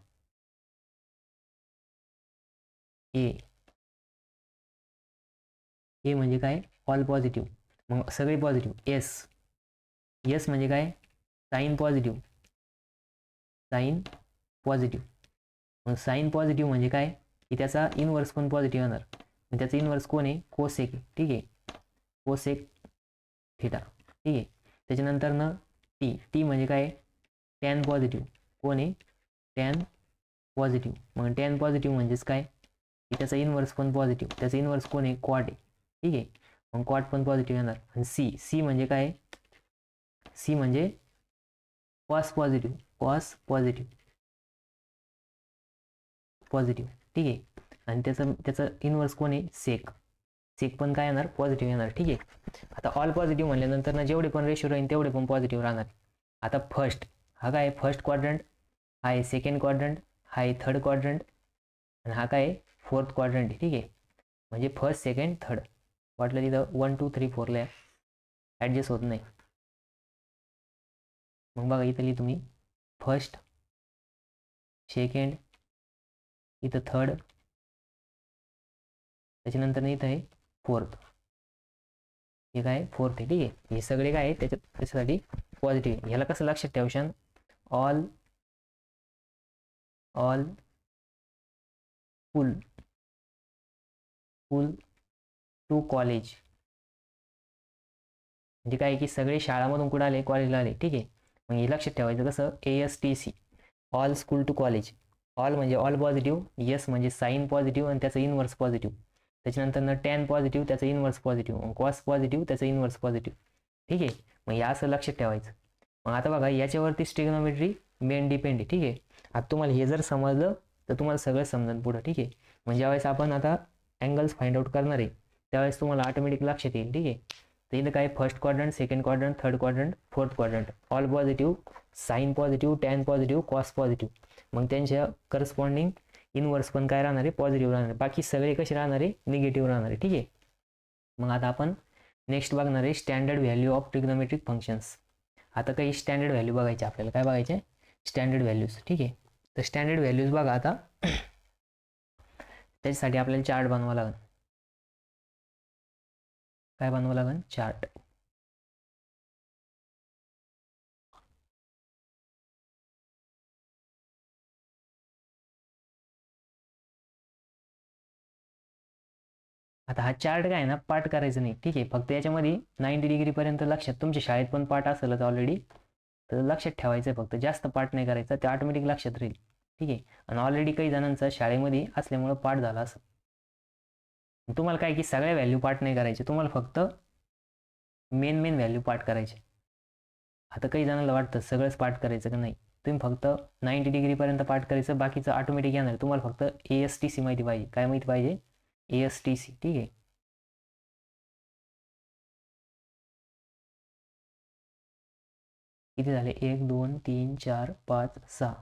ए म्हणजे काय, ऑल पॉझिटिव्ह. मग सगळे पॉझिटिव्ह. एस म्हणजे काय, साईन पॉझिटिव्ह. मग साईन पॉझिटिव्ह म्हणजे काय की त्याचा इनवर्स पण पॉझिटिव्ह येणार. मग त्याचा इनवर्स कोण आहे, कोसेक. ठीक आहे. Cosec theta. ठीक आहे. त्याच्यानंतर ना टी म्हणजे काय, टॅन पॉझिटिव्ह. कोण आहे, टॅन पॉझिटिव्ह. मग टॅन पॉझिटिव्ह म्हणजेच काय की त्याचा इनवर्स पण पॉझिटिव्ह. त्याचा इनवर्स कोण आहे, क्वाड आहे. ठीक आहे. मग क्वाड पण पॉझिटिव्ह येणार. आणि सी म्हणजे काय, सी म्हणजे कॉस पॉझिटिव्ह. ठीक आहे. आणि त्याचं इनवर्स कोण आहे, सेक पण काय येणार, पॉझिटिव्ह येणार. ठीक आहे. आता ऑल पॉझिटिव्ह म्हणल्यानंतर ना जेवढे पण रेशो राहील तेवढे पण पॉझिटिव्ह राहणार. आता हा काय फर्स्ट क्वाड्रंट, हा आहे सेकंड क्वाड्रंट, हा आहे थर्ड क्वाड्रंट, आणि हा काय फोर्थ क्वाड्रंट. ठीक आहे. म्हणजे फर्स्ट सेकंड थर्ड. वाटलं तिथं 1 2 3 4 ॲडजस्ट होत नाही. मग बघा इथं तुम्ही फर्स्ट, सेकंड, इथं थर्ड, त्याच्यानंतर इथं आहे फोर्थ. हे काय फोर्थ आहे. ठीक आहे. हे सगळे काय आहे त्याच्यासाठी पॉझिटिव्ह. ह्याला कसं लक्षात ठेवशान, ऑल फुल टू कॉलेज. म्हणजे काय की सगळे शाळामधून कुठं आले, कॉलेजला आले. ठीक आहे. मग हे लक्षात ठेवायचं कसं, ASTC all school to college. All म्हणजे ऑल पॉझिटिव्ह, यस म्हणजे साईन पॉझिटिव्ह आणि त्याचं इनवर्स पॉझिटिव्ह. त्याच्यानंतर टॅन पॉझिटिव्ह, त्याचं इनवर्स पॉझिटिव्ह. कॉस पॉझिटिव्ह, त्याचं इनवर्स पॉझिटिव्ह. ठीक आहे. मग या असं लक्षात ठेवायचं. मग आता बघा याच्यावरती ट्रिग्नोमेट्री मेन डिपेंड आहे. ठीक आहे. आता तुम्हाला हे जर समजलं तर तुम्हाला सगळं समजेल पुढं. ठीक आहे. म्हणजे ज्यावेळेस आपण आता अँगल्स फाइंड आउट करणार आहे त्यावेळेस तुम्हाला ऑटोमॅटिक लक्षात येईल. ठीक आहे. तर इथं काय first quadrant, second quadrant, third quadrant, fourth quadrant, all positive, sine positive, tan positive, cos positive. मग त्यांच्या करस्पॉन्डिंग इनवर्स पण काय राहणार आहे, पॉझिटिव्ह राहणार आहे. बाकी सगळे कसे राहणार आहे, निगेटिव्ह राहणार आहे. ठीक आहे. मग आता आपण नेक्स्ट बघणार आहे standard value of trigonometric functions. आता काही स्टँडर्ड व्हॅल्यू बघायचे आपल्याला. काय बघायचे? Standard values. ठीक आहे. तर स्टँडर्ड व्हॅल्यूज बघा आता. त्याच्यासाठी आपल्याला चार्ट बनवावं लागेल. काय बनवावं लागेल? चार्ट. आता हा चार्ट काय आहे ना, पाठ करायचं नाही. ठीक आहे. फक्त याच्यामध्ये 90 डिग्रीपर्यंत लक्षात, तुमच्या शाळेत पण पाठ असेलच ऑलरेडी, तर लक्षात ठेवायचं आहे. फक्त जास्त पाठ नाही करायचा, ते ऑटोमॅटिक लक्षात राहील. ठीक आहे. आणि ऑलरेडी काही जणांचा शाळेमध्ये असल्यामुळं पाठ झाला असं. तुम्हाला काय की सगळ्या व्हॅल्यू पाठ नाही करायचे, तुम्हाला फक्त मेन व्हॅल्यू पाठ करायचे. आता काही जणांना वाटतं सगळंच पाठ करायचं का? नाही, तुम्ही फक्त 90 डिग्रीपर्यंत पाठ करायचं, बाकीचं ऑटोमॅटिक येणार. तुम्हाला फक्त ASTC माहिती पाहिजे. काय माहिती पाहिजे? ASTC. ठीक आहे. किती झाले? 1 2 3 4 5 6.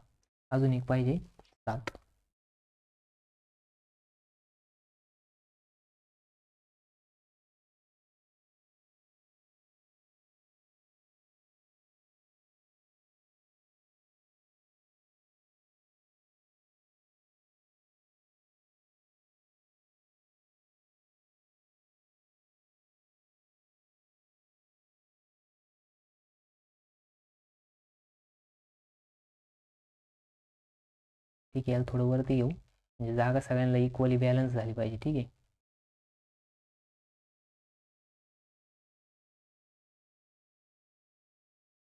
अजून एक पाहिजे, 7. ठीक आहे. याला थोडं वरती घेऊ, म्हणजे जागा सगळ्यांना इक्वली बॅलन्स झाली पाहिजे. ठीक आहे.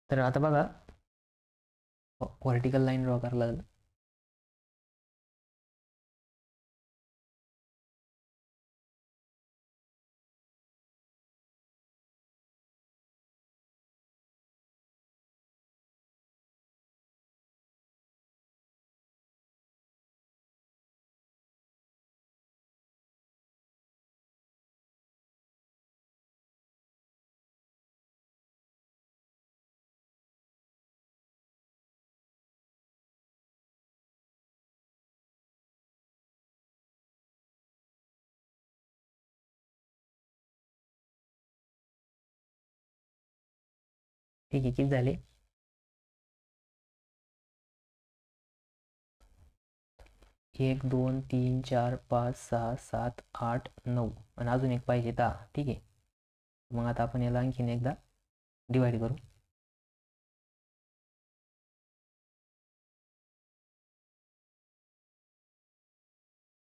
तर आता बघा, व्हर्टिकल लाईन ड्रॉ करायला लागलं. ठीक आहे. किती झाले? 1 2 3 4 5 6 7 8 9 आणि अजून एक पाहिजे 10. ठीक आहे. मग आता आपण याला आणखीन एकदा डिवाइड करू.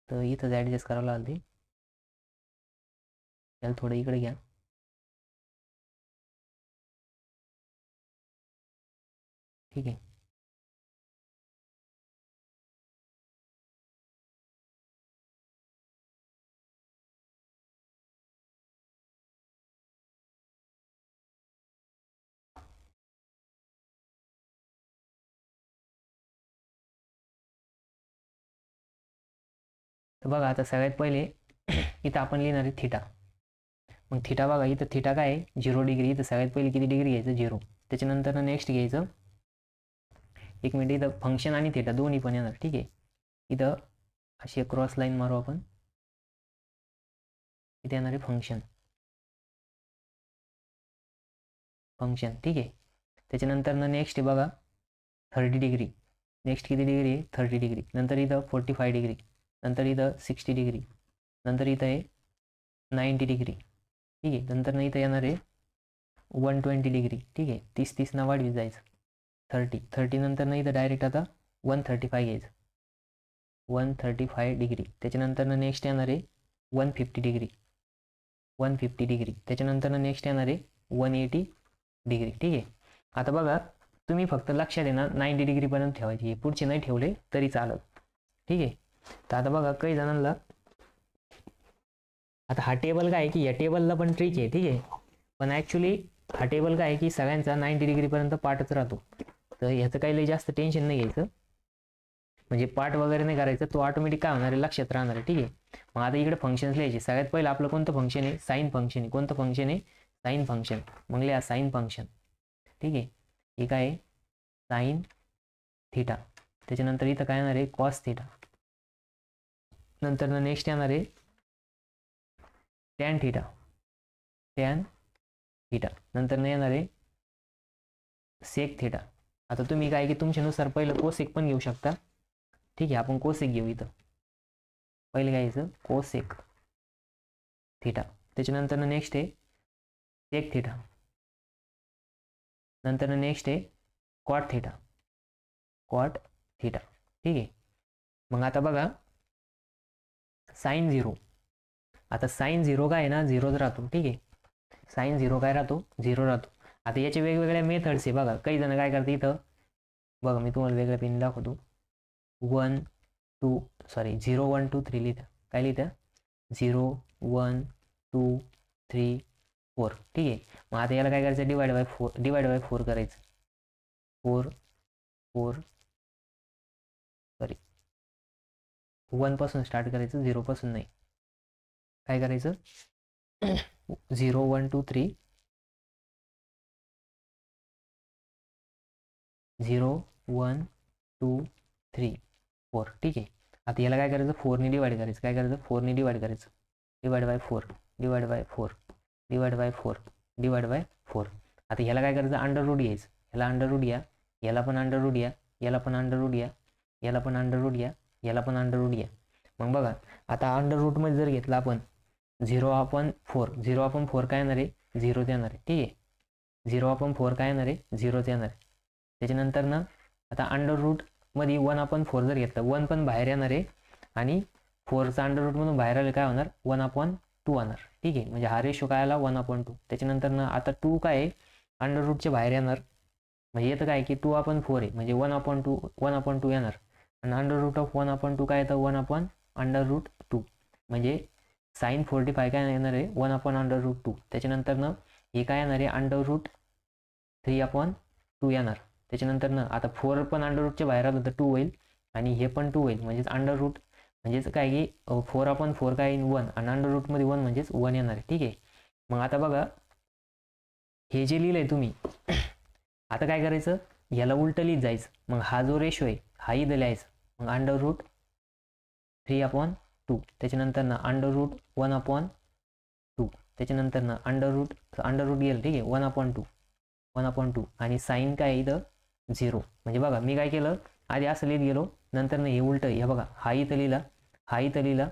तर इथंच ॲडजस्ट करावं लागेल ते. त्याला थोडं इकडे घ्या. ठीक आहे. तर बघा, आता सगळ्यात पहिले इथं आपण लिहिणार आहे थिटा. मग थिटा बघा, इथं थिटा काय आहे? 0 डिग्री. इथं सगळ्यात पहिले किती डिग्री घ्यायचं? 0. त्याच्यानंतर नेक्स्ट घ्यायचं, एक मिनिट, इथं फंक्शन आणि थिटा दोन्ही पण येणार. ठीक आहे. इथं अशी क्रॉस लाईन मारू आपण. इथे येणार आहे फंक्शन. ठीक आहे. त्याच्यानंतर नेक्स्ट आहे बघा 30 डिग्री. नेक्स्ट किती डिग्री आहे? 30 डिग्री. नंतर इथं 45 डिग्री. नंतर इथं 60 डिग्री. नंतर इथं आहे 90 डिग्री. ठीक आहे. नंतर इथं येणार आहे 120 डिग्री. ठीक आहे. 30 ना वाढवीत जायचं. 30 नंतर इथं डायरेक्ट आता 135 घ्यायचं. 135 डिग्री. त्याच्यानंतर नेक्स्ट येणार आहे 150 डिग्री. 150 डिग्री. त्याच्यानंतर नेक्स्ट येणार आहे 180 डिग्री. ठीक आहे. आता बघा, तुम्ही फक्त लक्षात येणार 90 डिग्रीपर्यंत ठेवायची, पुढचे नाही ठेवले तरी चालत. ठीक आहे. तर आता बघा, काही जणांना आता हा टेबल काय आहे की या टेबलला पण ट्रिक आहे. ठीक आहे. पण ॲक्च्युली हा टेबल काय आहे की सगळ्यांचा 90 डिग्रीपर्यंत पाठच राहतो. तर ह्याचं काही लई जास्त टेन्शन नाही घ्यायचं, म्हणजे पाठ वगैरे नाही करायचं, तो ऑटोमॅटिक काय होणार आहे? लक्षात राहणार आहे. ठीक आहे. मग आता इकडे फंक्शन्स लिहायचे. सगळ्यात पहिलं आपलं कोणतं फंक्शन आहे? साईन फंक्शन आहे. कोणतं फंक्शन आहे? Sine function. मग लिहा साईन फंक्शन. ठीक आहे. हे काय आहे? Sine theta. त्याच्यानंतर इथं काय येणार आहे? Cos theta. नंतर नेक्स्ट येणार आहे टॅन थिटा. Tan theta. नंतर येणार आहे सेक थिटा. आता तुम्ही काय की तुमच्यानुसार पहिलं कोसेक पण घेऊ शकता. ठीक आहे, आपण कोसेक घेऊ. इथं पहिले काय घ्यायचं, कोसेक थिटा. त्याच्यानंतर नेक्स्ट आहे सेक थिटा. नंतर नेक्स्ट आहे कॉट थिटा. Cot theta. ठीक आहे. मग आता बघा साइन 0. आता साइन 0 काय आहे ना, 0च राहतो. ठीक आहे, साइन 0 काय राहतो, 0 राहतो. आता याचे वेगवेगळ्या मेथड्स आहे बघा. काही जण काय करते इथं बघा, मी तुम्हाला वेगळ्या पेन दाखवतो. 0 1 2 3 लिहिता. काय लिहिता, 0 1 2 3 4. ठीक आहे. मग आता याला काय करायचं, डिवाइड बाय 4 करायचं. 4 4 सॉरी 1 पासून स्टार्ट करायचं, 0 पासून नाही. काय करायचं 0 1 2 3 0 1 2 3 4. ठीक आहे. आता याला काय करायचं, 4ने डिवाइड करायचं. काय करायचं, 4ने डिवाइड करायचं. Divide by 4 divide by 4 divide by 4 divide by 4. आता ह्याला काय करायचं, अंडर रूट घ्यायचं. ह्याला अंडर रूट घ्या, याला पण अंडर रूट घ्या, याला पण अंडर रूट घ्या, याला पण अंडर रूट घ्या, याला पण अंडर रूट घ्या. मग बघा आता अंडर रूटमध्ये जर घेतला आपण 0 अपॉन 4 काय येणार आहे, 0 येणार आहे. ठीक आहे, 0 अपॉन 4 काय येणार आहे, 0 येणार आहे. त्याच्यानंतर ना आता अंडर रूटमध्ये 1 अपॉन 4 जर घेतलं, 1 पण बाहेर येणार आहे आणि 4चा अंडर रूटमधून बाहेर आलं काय होणार, 1 अपॉन 2 होणार. ठीक आहे, म्हणजे हा रेशो काय आला, 1 अपॉन 2. त्याच्यानंतर ना आता 2 काय आहे, अंडर रूटच्या बाहेर येणार. म्हणजे येतं काय की 2 अपॉन 4 आहे, म्हणजे 1 अपॉन 2 येणार. आणि अंडर रूट ऑफ 1 अपॉन 2 काय येतं, 1 अपॉन अंडर रूट 2. म्हणजे साइन 45 काय येणार आहे, 1 अपॉन अंडर रूट 2. त्याच्यानंतर ना हे काय येणार आहे, अंडर रूट 3 अपॉन 2 येणार. त्याच्यानंतर ना आता 4 पण अंडर रूटच्या बाहेर आलं तर 2 होईल आणि हे पण 2 होईल. म्हणजेच अंडर रूट म्हणजेच काय की 4 अपॉन 4 काय येईल, 1. आणि अंडर रूटमध्ये 1 म्हणजेच 1 येणार आहे. ठीक आहे. मग आता बघा हे जे लिहिलंय तुम्ही आता काय करायचं, याला उलटं लिहित जायचं. मग हा जो रेशो आहे हा इथं लिहायचा. मग अंडर रूट 3 अपॉन 2. त्याच्यानंतर ना अंडर रूट 1 अपॉन 2. त्याच्यानंतर ना अंडर रूट गेलं. ठीक आहे, 1 अपॉन 2 आणि साईन काय इथं 0. म्हणजे बघा मी काय केलं, आधी असं लिहित गेलो, नंतर ना हे उलटं. हे बघा हा इथं लिहिला, हा इथं लिहिला,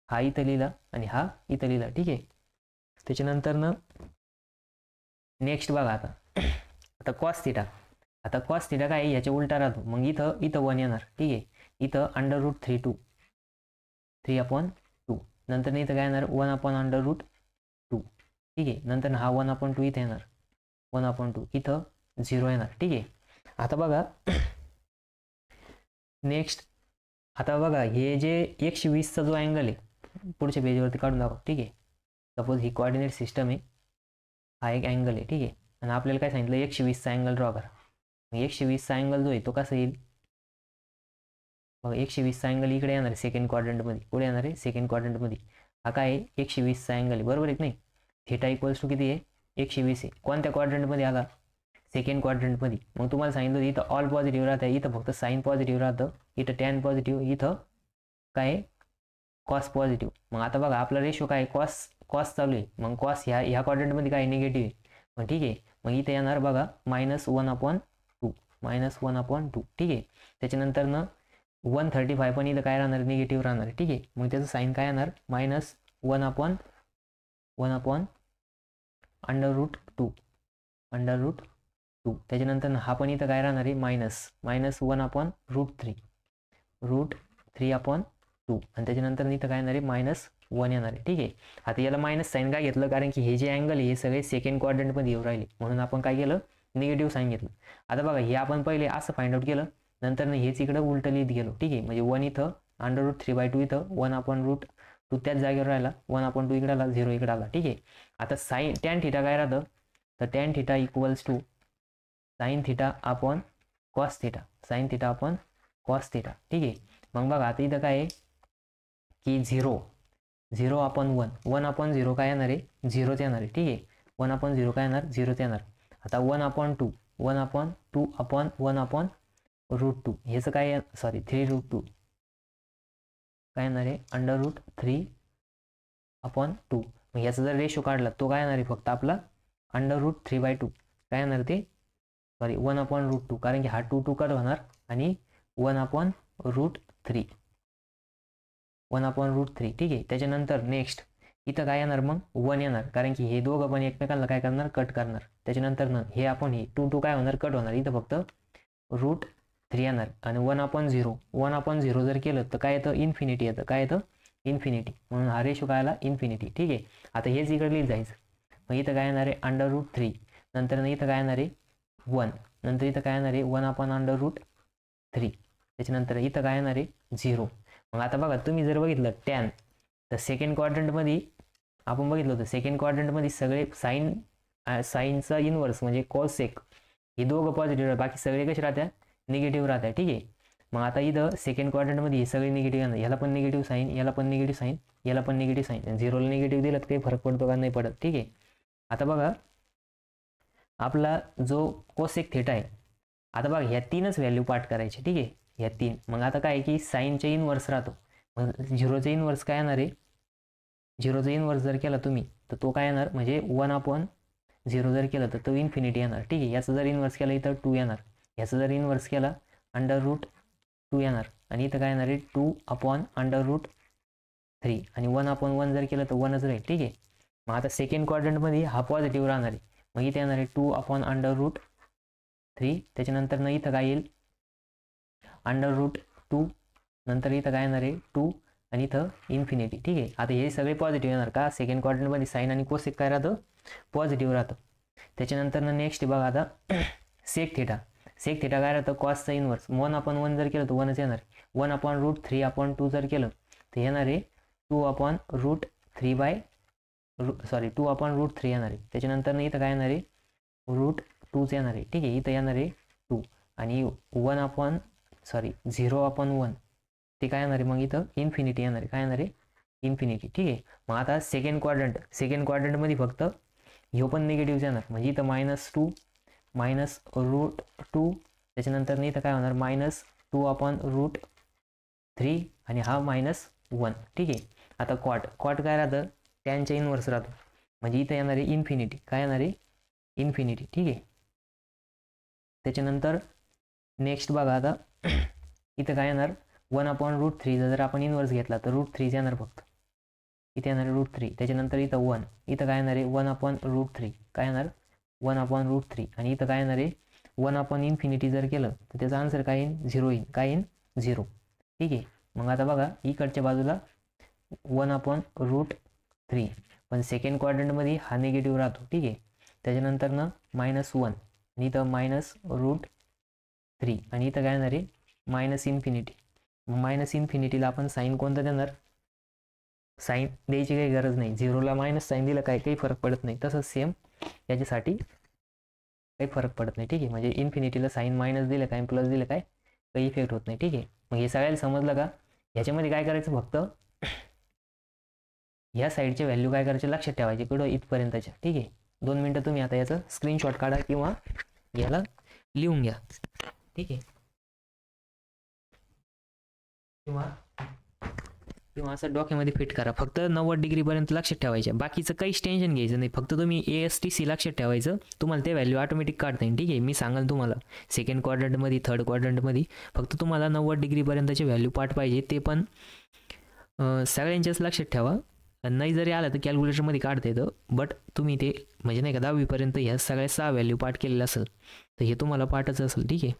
हा इथं लिहिला आणि हा इथं लिहिला. ठीक आहे. त्याच्यानंतर ना नेक्स्ट बघा आता कॉस थिटा. आता कॉस थिटा काय याच्या उलटा राहतो. मग इथं 1 येणार. ठीक आहे. इथं अंडर रूट 3 अपॉन 2. नंतर इथं काय येणार, 1 अपॉन अंडर रूट 2. ठीक आहे. नंतर हा 1 अपॉन 2 इथं येणार, 1 अपॉन 2 इथं 0 येणार. ठीक आहे. आता बघा नेक्स्ट आता बघा हे जे 120चा जो अँगल आहे पुढच्या पेजवरती काढून दाखव. ठीक आहे. सपोज ही कोऑर्डिनेट सिस्टम आहे, हा एक अँगल आहे. ठीक आहे. आणि आपल्याला काय सांगितलं, 120चा अँगल ड्रॉ करा. मग 120चा अँगल जो आहे तो कसा येईल बघा, 120चा अँगल इकडे येणार आहे सेकंड क्वाड्रंटमध्ये. पुढे येणार आहे सेकंड क्वाड्रंटमध्ये. हा काय आहे, 120चा अँगल आहे, बरोबर आहे की नाही. थिटा इक्वल्स टू किती आहे, 120 आहे. कोणत्या क्वाड्रंटमध्ये आला, सेकंड क्वाड्रंटमध्ये. मग तुम्हाला सांगितलं इथं ऑल पॉझिटिव्ह राहतं, इथं फक्त साईन पॉझिटिव्ह राहतं, इथं टॅन पॉझिटिव्ह, इथं काय कॉस पॉझिटिव्ह. मग आता बघा आपला रेशो काय, कॉस चालू आहे. मग कॉस ह्या क्वाड्रंटमध्ये काय निगेटिव्ह आहे. मग ठीक आहे, मग इथे येणार बघा -1 अपॉन 2. ठीक आहे. त्याच्यानंतर ना 135 पण इथं काय राहणार, निगेटिव्ह राहणार. ठीक आहे. मग त्याचं साईन काय येणार, -1 अपॉन अंडर रूट 2. त्याच्यानंतर हा पण इथं काय राहणार आहे, -1 अपॉन रूट 3 अपॉन 2. आणि त्याच्यानंतर इथं काय येणार आहे, -1 येणार आहे. ठीक आहे. आता याला मायनस साईन काय घेतलं, कारण की हे जे अँगल आहे हे सगळे सेकंड क्वाड्रंटमध्ये येऊ राहिले, म्हणून आपण काय केलं, निगेटिव्ह साईन घेतलं. आता बघा हे आपण पहिले असं फाइंड आउट केलं, नंतर हेच इकडं उलटं लिहित गेलो. ठीक आहे. म्हणजे 1 इथं अंडर रूट 3/2 इथं 1 अपॉन रूट 2 त्याच जागेवर राहिला, 1 अपॉन 2 इकडे आला, 0 इकडे आला. ठीक आहे. आता साईन टॅन थिटा काय राहतं, तर tan theta equals to sine theta upon cos theta. ठीक आहे. मग बघा आता इथं काय आहे की 0 अपॉन 1 अपॉन 0 काय येणार आहे, 0च येणार आहे. ठीक आहे. 1 अपॉन 0 काय येणार, 0च येणार. आता 1 अपॉन 2 अपॉन 1 अपॉन रूट 2 ह्याचं काय, सॉरी 3√2 काय येणार आहे, अंडर रूट 3 अपॉन 2. मग याचा जर रेशो काढला तो काय येणार आहे, फक्त आपला अंडर रूट 3/2 काय येणार ते सॉरी 1/√2, कारण की हा 2 कट होणार आणि 1/√3, 1/√3. ठीक आहे. त्याच्यानंतर नेक्स्ट इथं काय येणार मग 1 येणार, कारण की हे दोघं पण एकमेकांना काय करणार, कट करणार. त्याच्यानंतर हे आपण हे 2 काय होणार, कट होणार. इथं फक्त √3 येणार आणि 1/0 जर केलं तर काय येतं, इन्फिनिटी येतं. काय येतं, इन्फिनिटी. म्हणून हा रेशो काय आला, इन्फिनिटी. ठीक आहे. आता हेच इकडे लिहित जायचं. मग इथं काय येणार आहे, √3. नंतर इथं काय येणार आहे 1. नंतर इथं काय येणार आहे 1/√3. त्याच्यानंतर इथं काय येणार आहे 0. मग आता बघा, तुम्ही जर बघितलं टॅन, तर सेकंड क्वाड्रंटमध्ये आपण बघितलं होतं, सेकंड क्वाड्रंटमध्ये सगळे साईनचा इनवर्स म्हणजे कॉसेक हे दोघं पॉझिटिव्ह, बाकी सगळे कसे राहतात, निगेटिव्ह राहतात. ठीक आहे. मग आता इथं सेकंड क्वाड्रंटमध्ये हे सगळे निगेटिव्ह येणार. याला पण निगेटिव्ह साईन, याला पण निगेटिव्ह साईन, याला पण निगेटिव्ह साईन. 0ला निगेटिव्ह दिलं तर काही फरक पडतो का, नाही पडत. ठीक आहे. आता बघा, आपला जो कोसेक थीटा आहे, आता बघा ह्या 3च व्हॅल्यू पाठ करायचे. ठीक आहे. ह्या 3. मग आता काय की साईनच्या इनवर्स राहतो. मग 0चा इनवर्स काय येणार आहे, 0चा इनवर्स जर केला तुम्ही तर तो काय येणार, म्हणजे 1/0 जर केलं तर तो इन्फिनिटी येणार. ठीक आहे. याचा जर इनवर्स केला इथं 2 येणार. याचा जर इनवर्स केला √2 येणार. आणि इथं काय येणार आहे 2/√3. आणि 1/1 जर केलं तर 1च राहील. ठीक आहे. मग आता सेकंड क्वाड्रंटमध्ये हा पॉझिटिव्ह राहणार आहे. मग इथे येणार आहे 2/√3. त्याच्यानंतर इथं काय येईल, √2. नंतर इथं काय येणार आहे 2 आणि इथं इन्फिनिटी. ठीक आहे. आता हे सगळे पॉझिटिव्ह येणार का, सेकंड क्वाड्रंटमध्ये साईन आणि कोसेक काय राहतं, पॉझिटिव्ह राहतं. त्याच्यानंतर नेक्स्ट बघा आता सेक थिटा. सेक थिटा काय राहतं, कॉसचा इनवर्स. 1/1 जर केलं तर 1च येणार. 1/√3/2 जर केलं तर येणार आहे 2/√3 येणार आहे. त्याच्यानंतर इथं काय येणार आहे, √2 येणार आहे. ठीक आहे. इथं येणार आहे 2 आणि 0/1 ते काय येणार आहे, मग इथं इन्फिनिटी येणार आहे. काय येणार आहे, इन्फिनिटी. ठीक आहे. मग आता सेकंड क्वाड्रंटमध्ये फक्त ह्यो पण निगेटिव्ह येणार, म्हणजे इथं -2 -√2. त्याच्यानंतर इथं काय होणार, -2/√3 आणि हा -1. ठीक आहे. आता क्वाट काय राहतं, टॅनच्या इनवर्स राहतो, म्हणजे इथं येणार आहे इन्फिनिटी. काय येणार आहे, इन्फिनिटी. ठीक आहे. त्याच्यानंतर नेक्स्ट बघा आता इथं काय येणार, 1/√3 जर आपण इनवर्स घेतला तर √3 येणार फक्त. इथे येणार आहे √3. त्याच्यानंतर इथं 1. इथं काय येणार आहे 1/√3. काय येणार, 1/√3. आणि इथं काय येणार आहे 1/∞ जर केलं तर त्याचा आन्सर काय येईल, 0 येईल. काय येईल, 0. ठीक आहे. मग आता बघा इकडच्या बाजूला 1/√3, पण सेकंड क्वाड्रंटमध्ये हा निगेटिव्ह राहतो. ठीक आहे. त्याच्यानंतर -1 आणि इथं -√3 आणि इथं काय येणार आहे -∞. -∞ला आपण साईन कोणतं देणार, साईन द्यायची काही गरज नाही. 0ला मायनस साईन दिलं काही फरक पडत नाही. तसंच सेम याच्यासाठी काही फरक पडत नाही. ठीक आहे. म्हणजे इन्फिनिटीला साईन मायनस दिलं काय प्लस दिलं काय काही इफेक्ट होत नाही. ठीक आहे. मग हे सगळ्याला समजलं का. ह्याच्यामध्ये काय करायचं, फक्त ह्या साईडचे व्हॅल्यू काय करायचे लक्षात ठेवायचे कुठं, इथपर्यंतच्या. ठीक आहे. 2 मिनटं तुम्ही आता याचं स्क्रीनशॉट काढा किंवा याला लिहून घ्या. ठीक आहे. किंवा असं डोक्यामध्ये फिट करा. फक्त 90 डिग्रीपर्यंत लक्षात ठेवायचे, बाकीचं काहीच टेन्शन घ्यायचं नाही. फक्त तुम्ही ASTC लक्षात ठेवायचं, तुम्हाला ते व्हॅल्यू ऑटोमॅटिक काढता येईल. ठीक आहे. मी सांगाल तुम्हाला सेकंड क्वाड्रंटमध्ये, थर्ड क्वाड्रंटमध्ये फक्त तुम्हाला 90 डिग्रीपर्यंतचे व्हॅल्यू पाठ पाहिजे. ते पण सगळ्यांच्याच लक्षात ठेवा. नाही जरी आलं तर कॅल्क्युलेटरमध्ये काढता येतं, बट तुम्ही ते म्हणजे नाही का 10वीपर्यंत ह्या सगळ्या 6 व्हॅल्यू पाठ केलेलं असेल तर हे तुम्हाला पाठच असेल. ठीक आहे.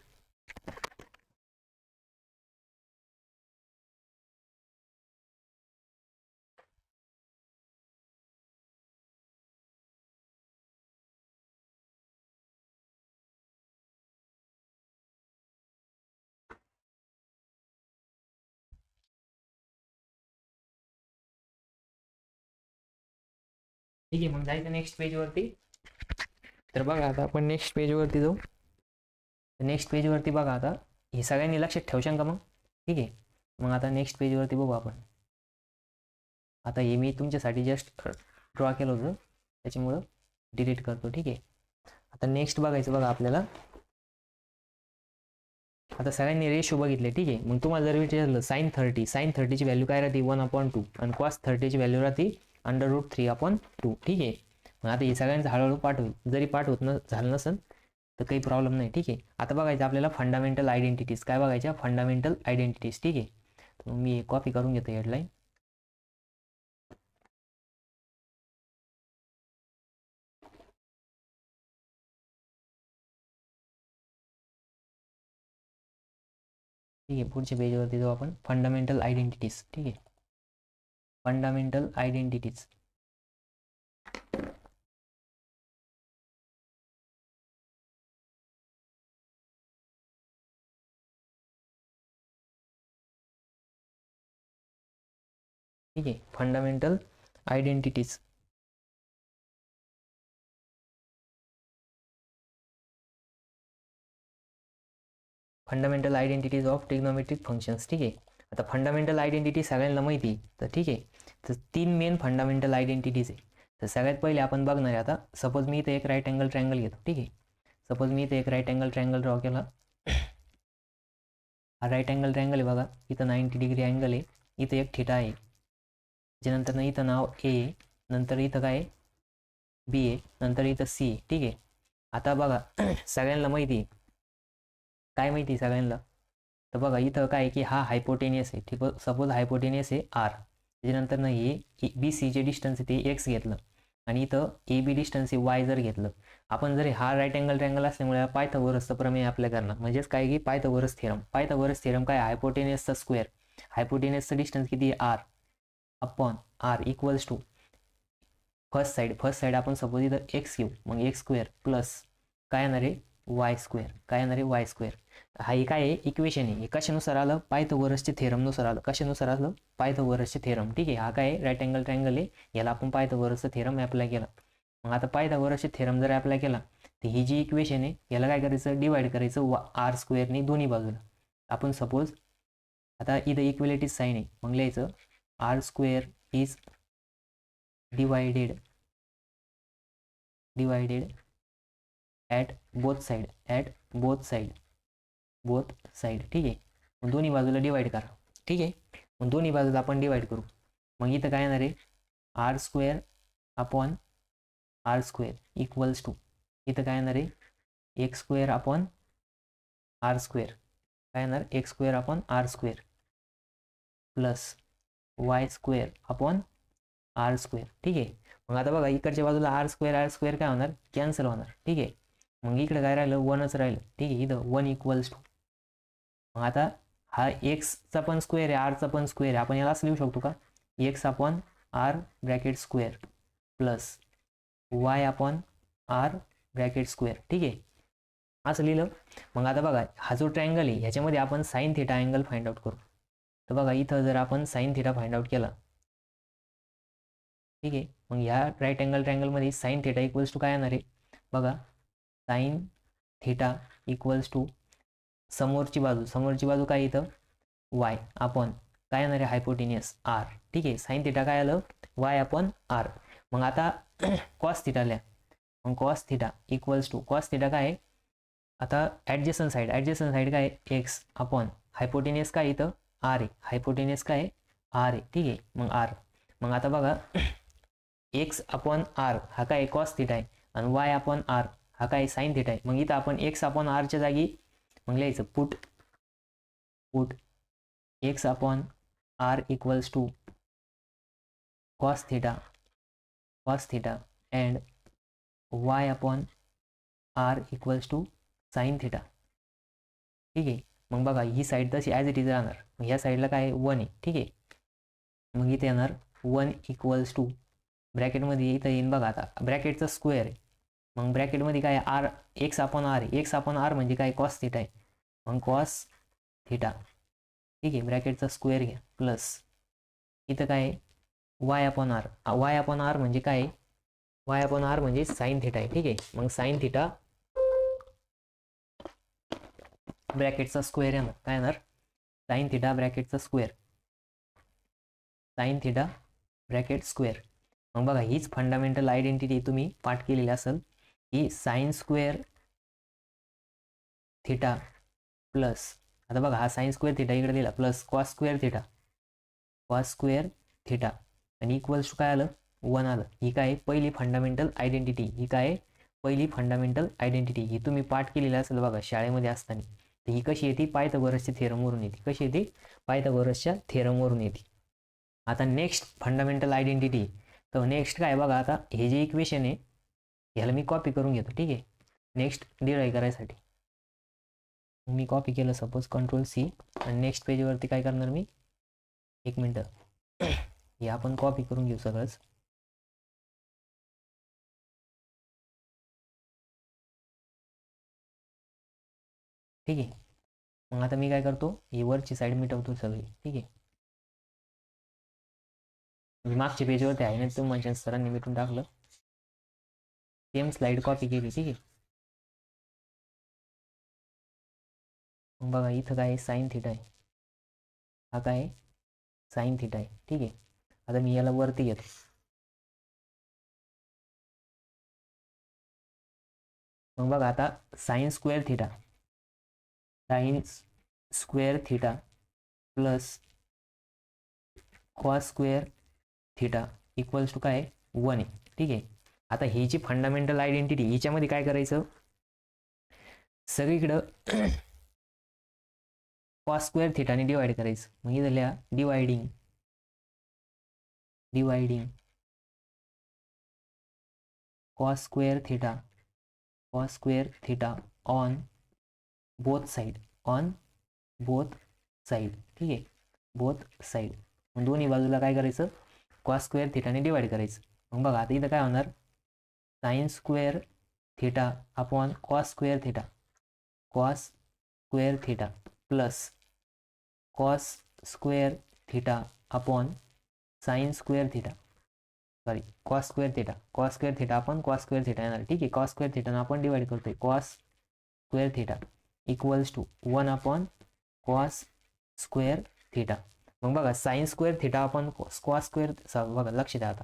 ठीक आहे. मग जायचं नेक्स्ट पेजवरती. तर बघा आता आपण नेक्स्ट पेजवरती जाऊ. नेक्स्ट पेजवरती बघा आता हे सगळ्यांनी लक्षात ठेवशाल का मग. ठीक आहे. मग आता नेक्स्ट पेजवरती बघू आपण. आता हे मी तुमच्यासाठी जस्ट ड्रॉ केलं होतं त्याच्यामुळं डिलीट करतो. ठीक आहे. आता नेक्स्ट बघायचं बघा आपल्याला. आता सगळ्यांनी रेशो बघितले. ठीक आहे. मग तुम्हाला जर विचारलं साईन 30ची व्हॅल्यू काय राहते 1/2 आणि कॉस 30ची व्हॅल्यू राहते √3/2. ठीक आहे. मग आता हे सगळ्यांचं हळूहळू पाठ होईल. जरी पाठ होत झालं नसेल तर काही प्रॉब्लेम नाही. ठीक आहे, आता बघायचं आपल्याला फंडामेंटल आयडेंटिटीज. काय बघायच्या? Fundamental identities. ठीक आहे, तर मी कॉपी करून घेतो हेडलाईन. ठीक आहे, पुढच्या पेजवरती जाऊ आपण. Fundamental identities. ठीक आहे, फंडामेंटल आयडेंटिटीज. ठीक आहे, fundamental identities. Fundamental identities of trigonometric functions. ठीक आहे, आता फंडामेंटल आयडेंटिटी सगळ्यांना माहिती आहे. तर ठीक आहे, तर 3 मेन फंडामेंटल आयडेंटिटीज आहे. तर सगळ्यात पहिले आपण बघणार आहे, आता सपोज मी इथे एक राईट अँगल ट्रायंगल घेतो. ठीक आहे, सपोज मी इथे एक राईट अँगल ट्रायंगल ड्रॉ केला. हा राईट अँगल ट्रायंगल आहे बघा, इथं 90 डिग्री अँगल आहे, इथं एक थिटा आहे, त्याच्यानंतर इथं नाव ए, नंतर इथं काय बी आहे, नंतर इथं सी आहे. ठीक आहे, आता बघा सगळ्यांना माहिती आहे. काय माहिती सगळ्यांना? तर बघा इथं काय की हा हायपोटेनियस आहे. ठीक, सपोज हायपोटेनियस आहे आर, त्याच्यानंतर ना हे बी सी जे डिस्टन्स आहे ते एक्स घेतलं, आणि इथं ए बी डिस्टन्स आहे वाय जर घेतलं आपण, जर हा राईट अँगल ट्रायंगल असल्यामुळे पायथागोरसचं प्रमेय अप्लाय करणार. म्हणजेच काय की पायथागोरस थेरम. पायथागोरस थेरम काय? हायपोटेनियसचा स्क्वेअर, हायपोटेनियसचं डिस्टन्स किती आहे r, upon r equals to first side आपण सपोज इथं एक्स घेऊ, मग एक्स स्क्वेअर प्लस काय येणार आहे वाय स्क्वेअर. काय येणार आहे वाय स्क्वेअर. हा हे काय आहे इक्वेशन आहे. हे कशानुसार आलं? पायथागोरसच्या थेरमनुसार आलं. कशानुसार आलं? पायथागोरसचे थेरम. ठीक आहे, हा काय राईट अँगल ट्रायंगल आहे, याला आपण पायथागोरसचा थेरम अप्लाय केला. मग आता पायथागोरसचे थेरम जर अप्लाय केला तर ही जी इक्वेशन आहे याला काय करायचं? डिवाइड करायचं आर स्क्वेअरने दोन्ही बाजूला. आपण सपोज आता इथं इक्वेलिटीज साईन आहे, मग लिहायचं r square is divided at both side. ठीक आहे, मग दोन्ही बाजूला डिवाइड करा. ठीक आहे, मग दोन्ही बाजूला आपण डिवाइड करू. मग इथं काय येणार आहे r square upon r square equals to, इथं काय येणार आहे x square upon r square. काय येणार? X square upon r square plus Y square upon r square. ठीक आहे, मग आता बघा इकडच्या बाजूला आर स्क्वेअर काय होणार? कॅन्सल होणार. ठीक आहे, मग इकडे काय राहिलं? 1च राहिलं. ठीक आहे, इथं 1 इक्वल्स टू, मग आता हा एक्सचा पण स्क्वेअर आहे, आरचा पण स्क्वेअर आहे, आपण याला असं लिहू शकतो का? X upon r bracket square plus y upon r bracket square. ठीक आहे, असं लिहिलं. मग आता बघा हा जो ट्रायंगल आहे ह्याच्यामध्ये आपण sine theta angle find out करू. तर बघा इथं जर आपण साईन थिटा फाइंड आउट केला, ठीक आहे, मग ह्या राईट अँगल ट्रायंगलमध्ये साईन थिटा इक्वल्स टू काय येणार आहे बघा? साईन थिटा इक्वल्स टू समोरची बाजू काय इथं वाय अपॉन काय येणार आहे हायपोटेनियस आर. ठीक आहे, साईन थिटा काय आलं? Y upon r. मग आता कॉस थिटा लिहा. मग cos theta equals to cos theta काय आहे? आता ॲडजस्टंट साईड काय आहे? एक्स अपॉन हायपोटेनियस काय इथं आर आहे, हायपोटेनियस काय आहे आर आहे. ठीक आहे, मग आर. मग आता बघा एक्स अपॉन आर हा काय कॉस थिटा आहे, आणि वाय अपॉन आर हा काय साईन थिटा आहे. मग इथं आपण एक्स अपॉन आरच्या जागी मग लिहायचं put x upon r equals to cos theta and y upon r equals to sine theta. ठीक आहे, मग बघा ही साईड तशी ॲज इट इज राहणार. मग ह्या साईडला काय 1 आहे. ठीक आहे, मग इथे येणार 1 इक्वल्स टू ब्रॅकेटमध्ये इथं येईन बघा, आता ब्रॅकेटचा स्क्वेअर आहे, मग ब्रॅकेटमध्ये काय आर एक्स अपॉन आर आहे. एक्स अपॉन आर म्हणजे काय कॉस थिटा आहे, मग कॉस थिटा. ठीक आहे, ब्रॅकेटचा स्क्वेअर घ्या प्लस इथं काय वाय अपॉन आर म्हणजे काय? वाय अपॉन आर म्हणजे साईन थिटा आहे. ठीक आहे, मग साईन थिटा ब्रॅकेटचा स्क्वेअर येणार. काय येणार? साईन थिटा ब्रॅकेटचा square, sine theta bracket square. मग बघा हीच फंडामेंटल आयडेंटिटी तुम्ही पाठ केलेली असेल की साईन स्क्वेअर थिटा प्लस, आता बघा हा साईन स्क्वेअर थिटा इकडे दिला प्लस कॉस स्क्वेअर थिटा आणि इक्वल्स टू काय आलं 1 आलं. ही काय पहिली फंडामेंटल आयडेंटिटी, ही काय पहिली फंडामेंटल आयडेंटिटी ही तुम्ही पाठ केलेली असेल बघा शाळेमध्ये असताना. तर ही कशी येते? पायथागोरसच्या थेरमवरून येते. कशी येते? पायथागोरसच्या थेरमवरून येते. आता नेक्स्ट फंडामेंटल आयडेंटिटी. तर नेक्स्ट काय बघा, आता हे जे इक्वेशन आहे ह्याला मी कॉपी करून घेतो. ठीक आहे, नेक्स्ट डिराईव्ह करायसाठी मी कॉपी केलं सपोज Ctrl+C आणि नेक्स्ट पेजवरती काय करणार मी, एक मिनटं हे आपण कॉपी करून घेऊ सगळंच. ठीक आहे, मग आता मी काय करतो, ही वरची साईड मिटवतो सगळी. ठीक आहे, मागच्या पेजवरती आहे ना, तुम्हाला सरांनी मिटून टाकलं. सेम स्लाइड कॉपी केली. ठीक आहे, मग बघा इथं काय आहे, साइन थिटा आहे. हा काय आहे, साइन थिटा आहे. ठीक आहे, आता मी याला वरती घेतो. मग बघा आता sine square theta plus cos square theta equals to काय, 1 आहे. ठीक आहे, आता ही जी फंडामेंटल आयडेंटिटी हिच्यामध्ये काय करायचं, सगळीकडं कॉस स्क्वेअर थिटाने डिवाइड करायचं. मग इथं लिहा dividing cos square theta on both side. ठीक आहे, बोथ साइड. मग दोन्ही बाजूला काय करायचं, कॉस स्क्वेअर थिटाने डिवाइड करायचं. मग बघा आता इथं काय होणार, sine square theta upon cos square theta plus cos square theta upon sine square theta, sorry cos square theta आपण कॉस स्क्वेअर थिटा येणार. ठीक आहे, कॉस स्क्वेअर थिटानं आपण डिवाइड करतोय. Cos square theta equals to 1 upon cos square theta. मग बघा sine square theta आपण कॉस स्क्वेअर, बघा लक्ष द्या आता,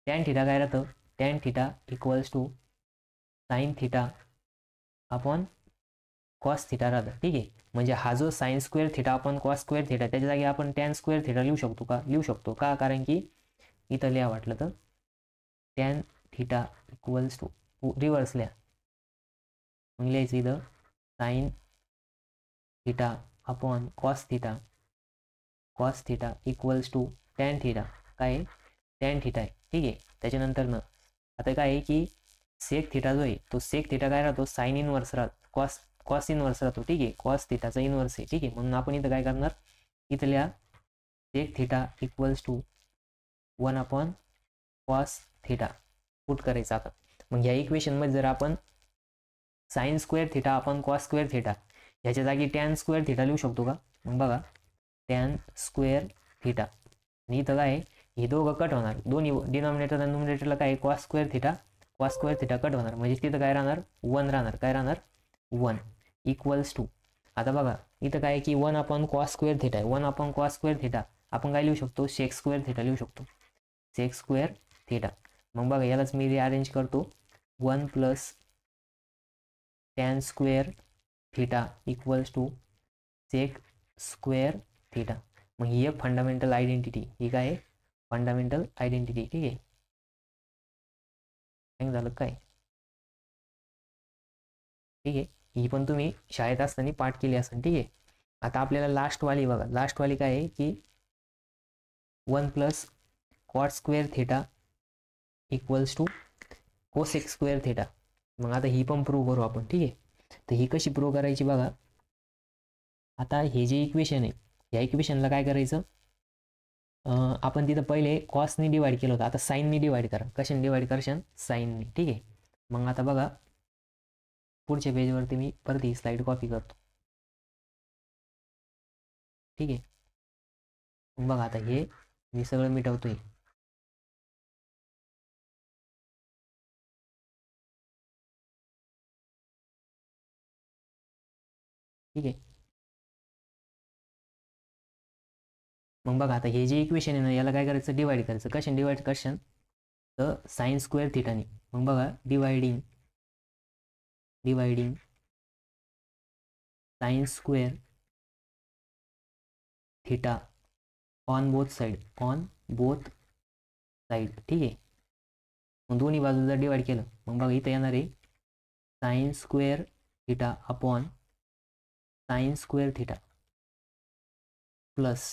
टॅन थिटा काय राहतं, tan theta equals to sine theta upon cos theta राहतं. ठीक आहे, म्हणजे हा जो sign square theta upon cos square theta त्याच्या जागी आपण टॅन स्क्वेअर थिटा लिहू शकतो का, लिहू शकतो का, कारण की इथं लिहा वाटलं तर tan theta equals to reverse लिहा. मग लिहायचं इथं sine theta upon cos theta equals to tan theta. काय आहे, टॅन थिटा आहे. ठीक आहे, त्याच्यानंतर न आता काय आहे की सेक थिटा जो आहे तो सेक थिटा काय राहतो, साइन इनवर्स राहतो, कॉस इनवर्स राहतो. ठीक आहे, कॉस थिटाचा इनवर्स आहे. ठीक आहे, म्हणून आपण इथं काय करणार, इथं लिहा sec theta equals to 1 upon cos theta put करायचं. आता मग या इक्वेशनमध्ये जर आपण sine square theta upon cos square theta ह्याच्या जागी टॅन स्क्वेअर थिटा लिहू शकतो का, मग बघा टॅन स्क्वेअर थिटा आणि इथं काय आहे, हे दोघं कट होणार, दोन्ही डिनॉमिनेटर आणि न्यूमरेटरला काय कॉस स्क्वेअर थिटा कट होणार, म्हणजे तिथं काय राहणार, 1 राहणार. काय राहणार, 1 इक्वल्स टू, आता बघा इथं काय की 1 अपॉन कॉस स्क्वेअर थिटा आहे. 1 अपॉन कॉस स्क्वेअर थिटा आपण काय लिहू शकतो, सेक स्क्वेअर थिटा लिहू शकतो, सेक स्क्वेअर थिटा. मग बघा यालाच मी रिअरेंज करतो, 1 plus tan square theta equals to sec square theta. मग ही एक फंडामेंटल आयडेंटिटी, ही काय आहे, फंडामेंटल आयडेंटिटी. ठीक आहे, झालं काय, ठीक आहे, ही पण तुम्ही शाळेत असताना पाठ केली असेल. ठीक आहे, आता आपल्याला लास्टवाली बघा, लास्टवाली काय आहे की 1 plus cot square theta equals to cosec square theta. मग आता ही पण प्रूव्ह करू आपण. ठीक आहे, तर ही कशी प्रूव्ह करायची बघा, आता हे जे इक्वेशन आहे या इक्वेशनला काय करायचं, आपण तिथं पहिले कॉसनी डिवाइड केलं होतं, आता साईननी डिवाइड करा. कशाने डिवाइड करशाल, साईननी. ठीक आहे, मग आता बघा पुढच्या पेजवरती मी परत ही स्लाइड कॉपी करतो. ठीक आहे, मग बघा आता हे मी सगळं मिटवतोय. ठीक आहे, मग बघा आता हे जे इक्वेशन आहे ना याला काय करायचं, डिवाइड करायचं. कशाने डिवाइड करशाल, तर साइन स्क्वेअर थिटाने. मग बघा dividing sign square theta on both side. ठीक आहे, मग दोन्ही बाजू जर डिवाइड केलं मग बघा इथं येणार आहे sine square theta upon sine square theta plus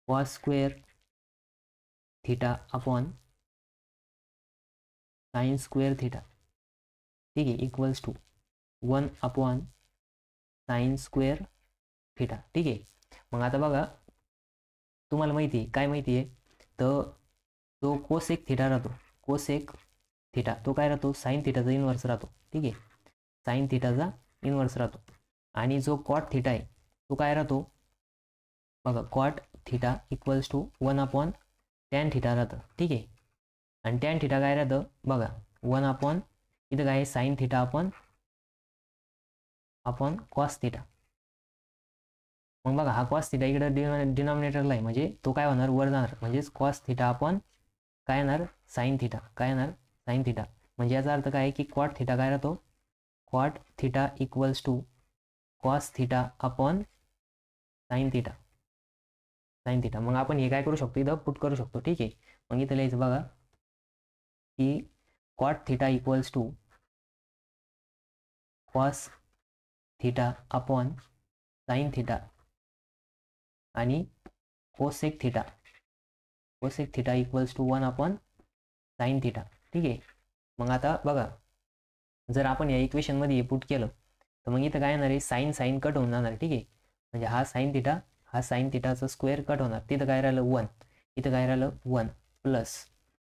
cos square theta upon sine square theta, ठीक आहे, equals to 1 upon sine square theta, ठीक आहे. मग आता बघा तुम्हाला माहिती आहे काय माहिती आहे, तर जो कोसेक थिटा राहतो, कोसेक थिटा तो काय राहतो, साइन थिटाचा इन्व्हर्स राहतो, ठीक आहे, साइन थिटाचा इन्व्हर्स राहतो. आणि जो कॉट थिटा आहे तो काय राहतो बघा, cot theta equals to 1 upon tan theta राहतं, ठीक आहे. आणि टॅन थिटा काय राहतं बघा 1 अपॉन इथं काय sign theta upon cos theta. मग बघा हा कॉस थिटा इकडे डिनॉमिनेटरला आहे म्हणजे तो काय होणार वर जाणार, म्हणजेच कॉस थिटा अपॉन काय येणार साइन थिटा, काय येणार साइन थिटा. म्हणजे याचा अर्थ काय आहे की कॉट थिटा काय राहतो, cot theta equals to cos theta upon sine theta, sine theta. मग आपण हे काय करू शकतो इथं पुट करू शकतो, ठीक आहे. मग इथं लिहायचं बघा की cot theta equals to cos theta upon sine theta आणि cosec theta equals to 1 upon sine theta, ठीक आहे. मग आता बघा जर आपण या इक्वेशनमध्ये हे पुट केलं तर मग इथं काय येणार आहे साइन कट होऊन जाणार, ठीक आहे. म्हणजे हा साइन थिटाचा स्क्वेअर कट होणार, तिथं काय राहिलं 1, इथं काय राहिलं 1 प्लस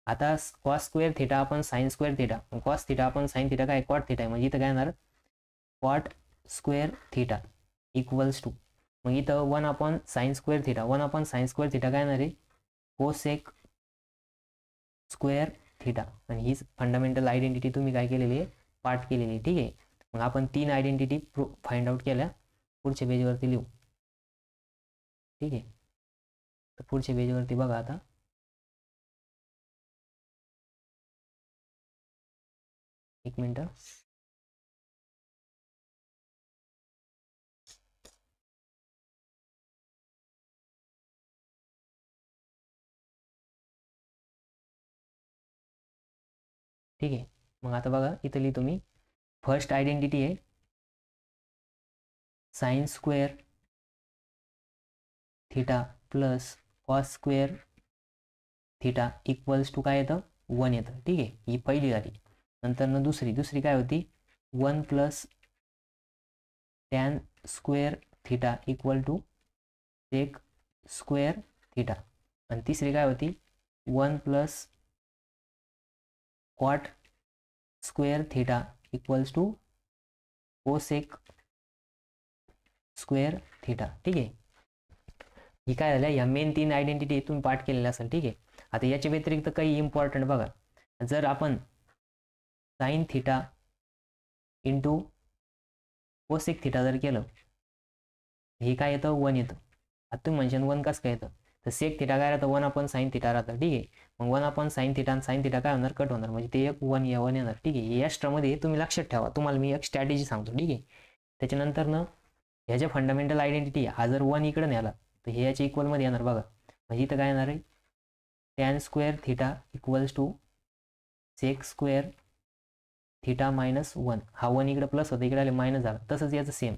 आता कॉस स्क्वेअर थिटा आपण sine square theta, cos theta आपण साइन थिटा काय कॉट थिटा आहे, म्हणजे इथं काय येणार cot square theta equals to मग इथं 1 upon sine square theta, 1 upon sine square theta काय येणार आहे कोसेक स्क्वेअर थिटा. आणि हीच फंडामेंटल आयडेंटिटी तुम्ही काय केलेली आहे पार्ट केलेली आहे, ठीक आहे. मग आपण 3 आयडेंटिटी फाइंड आउट केल्या, पुढच्या पेजवरती लिहू, ठीक आहे. तर पुढच्या पेजवरती बघा आता एक मिनटं, ठीक आहे. मग आता बघा इथं लिहितो मी, फर्स्ट आयडेंटिटी आहे sine square theta plus cos square theta equals to काय येतं 1 येतं, ठीक आहे. ही पहिली झाली. नंतर दुसरी काय होती 1 plus tan square theta equal to sec square theta. आणि तिसरी काय होती 1 plus cot square theta equals to cosec square theta, ठीक आहे. ही काय झालं या मेन 3 आयडेंटिटी तुम्ही पाठ केलेल्या असेल, ठीक आहे. आता याच्या व्यतिरिक्त काही इम्पॉर्टंट बघा, जर आपण sine theta into cosec theta जर केलं हे काय येतं 1 येतं. आता तुम्ही म्हणशाल 1 कसं काय येतं, तर सेक थिटा काय राहतं 1 अपॉन साइन थिटा राहतं, ठीक आहे. मग 1 अपॉन साइन थिटा आणि साइन थिटा काय होणार कट होणार, म्हणजे ते एक 1 येणार, ठीक आहे. हे एक्स्ट्रामध्ये तुम्ही लक्षात ठेवा, तुम्हाला मी एक स्ट्रॅटेजी सांगतो, ठीक आहे. त्याच्यानंतर ह्याच्या फंडामेंटल आयडेंटिटी हा जर 1 इकडे नेला तर हे याच्या इक्वलमध्ये येणार बघा. म्हणजे इथं काय येणार आहे tan square theta equals to sec square theta minus 1, हा 1 इकडे प्लस होता इकडे आले मायनस झाला. तसंच याचं सेम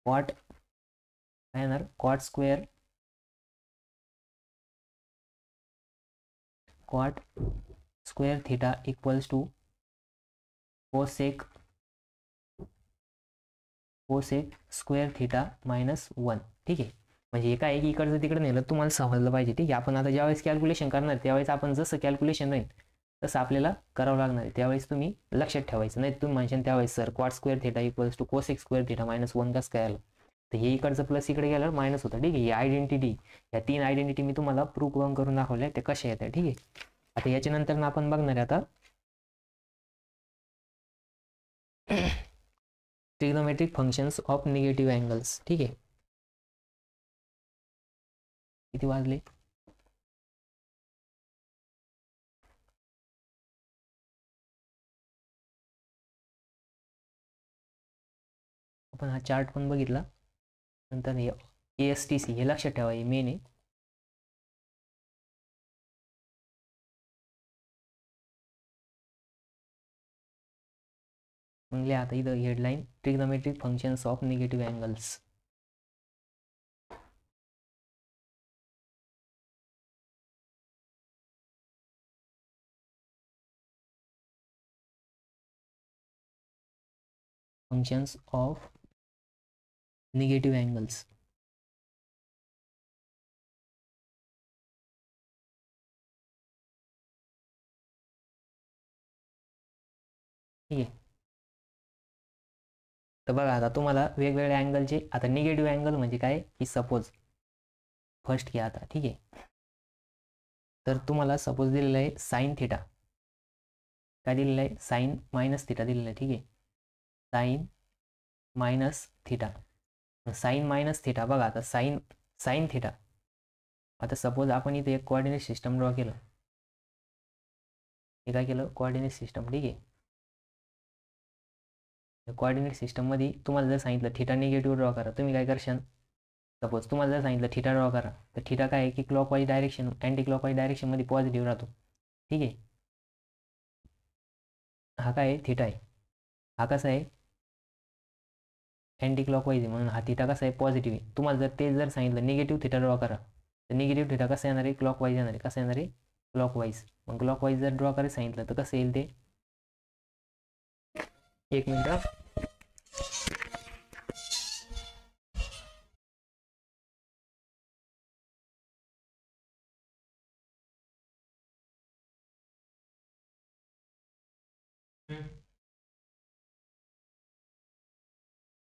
कॉट काय येणार cot square theta equals to cosec square theta minus 1, ठीक आहे. म्हणजे हे काय की इकडचं तिकडे नेलं तुम्हाला समजलं पाहिजे, ठीक आहे. आपण आता ज्यावेळेस कॅल्क्युलेशन करणार त्यावेळेस आपण जसं कॅल्क्युलेशन राहील तसं आपल्याला करावं लागणार आहे, त्यावेळेस तुम्ही लक्षात ठेवायचं. नाही तुम्ही म्हणशाल त्यावेळेस sir cot square theta equals to cosec square theta minus 1 कसं काय आलं, तर हे इकडचं प्लस इकडे गेल्यावर मायनस होतं, ठीक आहे. ही आयडेंटिटी या 3 आयडेंटिटी मी तुम्हाला प्रूव्ह करून दाखवल्या त्या कशा येतात, ठीक आहे. आता याच्यानंतर आपण बघणार आहे आता trigonometric functions of negative angles, ठीक आहे. किती वाजले, आपण हा चार्ट पण बघितला. नंतर हे ASTC हे लक्षात ठेवा, हे मेन आहे. मग लिहा आता इथं headline trigonometric functions of negative angles. Functions of negative angles. ठीक आहे. तर बघा आता तुम्हाला वेगवेगळ्या अँगलचे, आता निगेटिव्ह अँगल म्हणजे काय की सपोज फर्स्ट घ्या आता. ठीक आहे. तर तुम्हाला सपोज दिलेलं आहे साइन थिटा. काय दिलेलं आहे? साइन मायनस थिटा दिलेलं आहे. ठीक आहे. Sine minus theta. Sine minus theta बघा आता साइन थिटा. आता सपोज आपण इथे एक कोऑर्डिनेट सिस्टम ड्रॉ केलं. हे काय केलं? Coordinate system. ठीक आहे. कोऑर्डिनेट सिस्टममध्ये तुम्हाला जर सांगितलं थिटा निगेटिव्ह ड्रॉ करा, तुम्ही काय करशाल? सपोज तुम्हाला जर सांगितलं थिटा ड्रॉ करा, तर थिटा काय आहे की क्लॉकवाईज डायरेक्शन, अँटी क्लॉकवाईज डायरेक्शनमध्ये पॉझिटिव्ह राहतो. ठीक आहे. हा काय आहे? थिटा आहे. हा कसा आहे? अँटी क्लॉकवाईज आहे, म्हणून हा थिटा कसा आहे? पॉझिटिव्ह आहे. तुम्हाला जर ते जर सांगितलं निगेटिव्ह थिटा ड्रॉ करा, तर निगेटिव्ह थिटा कसं येणार आहे? क्लॉकवाईज येणार आहे. कसं येणार आहे? क्लॉकवाईज. मग क्लॉकवाईज जर ड्रॉ करायला सांगितलं तर कसं येईल ते? एक मिनिट.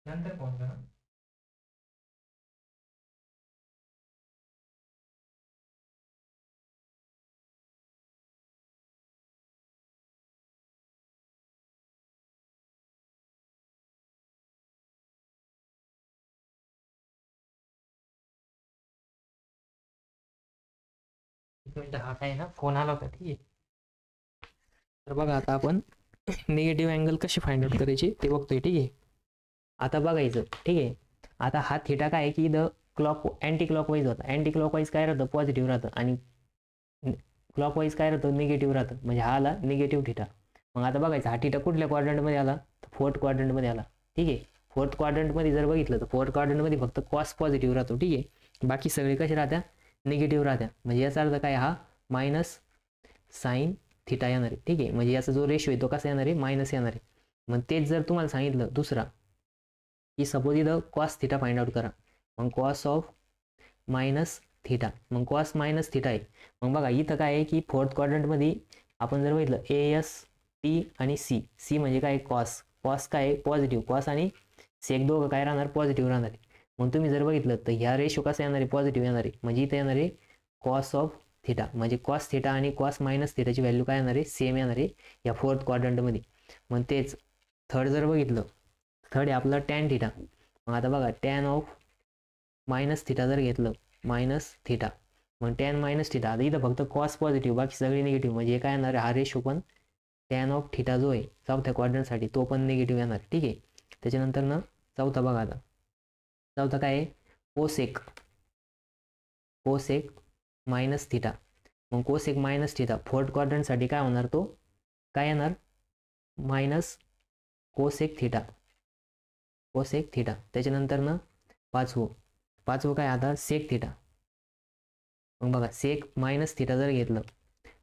नंतर फोन करा. एक मिनिट. हा काय ना फोन आला होता. ठीक आहे. तर बघा आता आपण निगेटिव्ह अँगल कसे फाइंड आउट करायचे ते बघतोय. ठीक आहे. आता बघायचं. ठीक आहे. आता हा थिटा काय आहे की द अँटी क्लॉकवाईज होता. अँटी क्लॉकवाईज काय राहतं? पॉझिटिव्ह राहतं. आणि क्लॉकवाईज काय राहतं? निगेटिव्ह राहतं. म्हणजे हा आला निगेटिव्ह थिटा. मग आता बघायचं हा थिटा कुठल्या क्वाड्रंटमध्ये आला? तर फोर्थ क्वाड्रंटमध्ये आला. ठीक आहे. फोर्थ क्वाड्रंटमध्ये जर बघितलं तर फोर्थ क्वाड्रंटमध्ये फक्त कॉस पॉझिटिव्ह राहतो. ठीक आहे. बाकी सगळे कसे राहत्या? निगेटिव्ह राहत्या. म्हणजे याचा अर्थ काय? हा मायनस साइन थिटा येणार आहे. ठीक आहे. म्हणजे याचा जो रेशो आहे तो कसा येणार आहे? मायनस येणार आहे. मग तेच जर तुम्हाला सांगितलं दुसरा की सपोज इथं कॉस थिटा फाइंड आउट करा, मग कॉस ऑफ मायनस थिटा, मग कॉस मायनस थिटा आहे. मग बघा इथं काय आहे की फोर्थ क्वाड्रंटमध्ये आपण जर बघितलं एस टी आणि सी. सी म्हणजे काय? कॉस. कॉस काय आहे? पॉझिटिव्ह. कॉस आणि सेक दोघं काय राहणार? पॉझिटिव्ह राहणार आहे. मग तुम्ही जर बघितलं तर ह्या रेशो कसा येणार आहे? पॉझिटिव्ह येणार आहे. म्हणजे इथं येणार आहे कॉस ऑफ थिटा. म्हणजे कॉस थिटा आणि कॉस मायनस थिटाची व्हॅल्यू काय येणार आहे? सेम येणार आहे या फोर्थ क्वाड्रंटमध्ये. मग तेच थर्ड जर बघितलं, थर्ड आहे आपलं टॅन थिटा. मग आता बघा टॅन ऑफ मायनस थिटा जर घेतलं, मायनस थिटा, मग टॅन मायनस थिटा. आता इथं फक्त कॉस पॉझिटिव्ह, बाकी सगळे निगेटिव्ह. म्हणजे हे काय येणार आहे? हा रेशो पण टॅन ऑफ थिटा जो आहे चौथ्या क्वाड्रंटसाठी तो पण निगेटिव्ह येणार. ठीक आहे. त्याच्यानंतर ना चौथा बघा आता. चौथा काय आहे? कोसेक. Cosec minus theta. मग कोसेक मायनस थिटा फोर्थ क्वाड्रंटसाठी काय होणार? तो काय येणार? Minus cosec theta. Cosec theta. त्याच्यानंतर ना पाचवं काय आता? Sec theta. मग बघा सेक मायनस थिटा जर घेतलं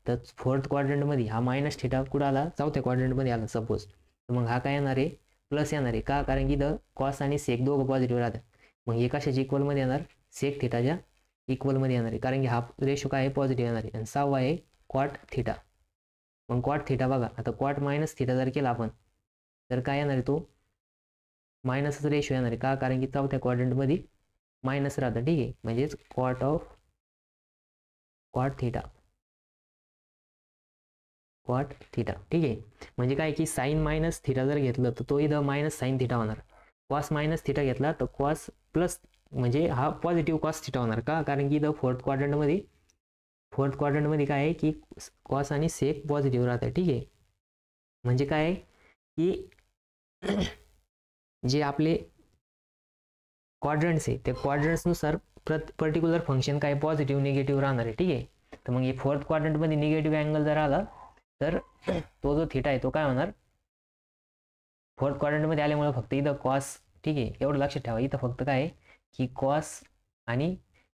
तर फोर्थ क्वाड्रंटमध्ये हा मायनस थिटा कुठं आला? चौथ्या क्वाड्रंटमध्ये आला सपोज. तर मग हा काय येणार आहे? प्लस येणार आहे. का? कारण की इथं कॉस आणि सेक दोघं पॉझिटिव्ह राहतात. मग हे कशाच्या इक्वलमध्ये येणार? सेक थिटाच्या इक्वलमध्ये येणार आहे. कारण की हा रेशो काय आहे? पॉझिटिव्ह येणार आहे. आणि सहावा आहे क्वाट थिटा. मग क्वाट थिटा बघा आता क्वाट मायनस थिटा जर केला आपण तर काय येणार आहे? तो मायनसचा रेशो येणार आहे. का? कारण की चौथ्या क्वाड्रंटमध्ये मायनस राहतं. ठीक आहे. म्हणजेच क्वाट थिटा. Cot theta. ठीक आहे. म्हणजे काय की साइन मायनस थिटा जर घेतलं तर तो इथं मायनस साइन थिटा होणार. कॉस मायनस थिटा घेतला तर कॉस प्लस, म्हणजे हा पॉझिटिव्ह कॉस थिटा होणार. का? कारण की इथं फोर्थ क्वाड्रंटमध्ये काय आहे की कॉस आणि सेक पॉझिटिव्ह राहतात. ठीक आहे. म्हणजे काय आहे की जे आपले क्वाड्रंट्स आहे त्या क्वाड्रंट्सनुसार पर्टिक्युलर फंक्शन काय पॉझिटिव्ह निगेटिव्ह राहणार आहे. ठीक आहे. तर मग हे फोर्थ क्वाड्रंटमध्ये निगेटिव्ह अँगल जर आला तर तो जो थिटा आहे तो काय होणार? फोर्थ क्वाड्रंटमध्ये आल्यामुळे फक्त इथं कॉस, ठीक आहे, एवढं लक्षात ठेवा. इथं फक्त काय आहे की कॉस आणि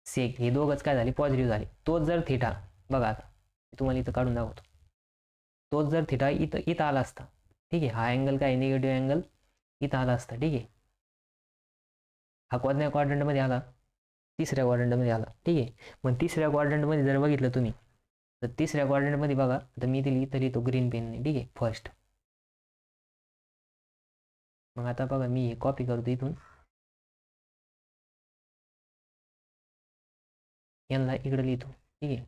सेक हे दोघंच काय झाले, पॉझिटिव्ह झाले. तोच जर थिटा, बघा आता तुम्हाला इथं काढून दाखवतो, तोच जर थिटा इथं इथं आला असता, ठीक आहे, हा अँगल काय निगेटिव्ह अँगल इथं आला असता, ठीक आहे, हा कोणत्या क्वाड्रंटमध्ये आला, तिसऱ्या क्वाड्रंटमध्ये आला, ठीक आहे. मग तिसऱ्या क्वाड्रंटमध्ये जर बघितलं तुम्ही, तर तिसऱ्या क्वाड्रंटमध्ये बघा, आता मी इथं लिहितो ग्रीन पेनने, ठीक आहे, फर्स्ट. मग आता बघा मी हे कॉपी करतो इथून, यांना इकडे लिहितो, ठीक आहे.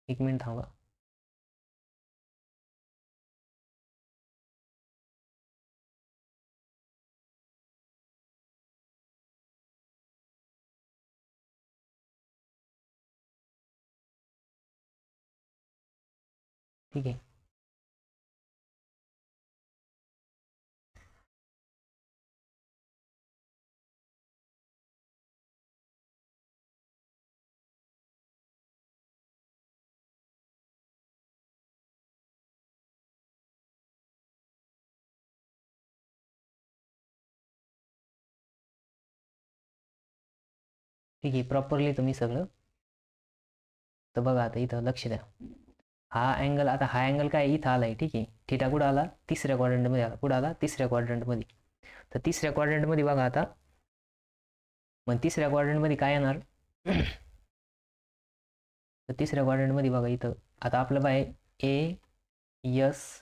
एक मिनिट थांबा. ठीक आहे. ठीक आहे, प्रॉपरली तुम्ही सगळं. तर बघा आता इथं लक्ष द्या, हा अँगल, आता हा अँगल काय इथं आलाय, ठीक आहे. थिटा कुठं आला, तिसऱ्या क्वाड्रंटमध्ये आला. कुठं आला, तिसऱ्या क्वाड्रंटमध्ये. तर तिसऱ्या क्वाड्रंटमध्ये बघा आता, मग तिसऱ्या क्वाड्रंटमध्ये काय येणार तर तिसऱ्या क्वाड्रंटमध्ये बघा इथं आता आपलं बाय ए यस,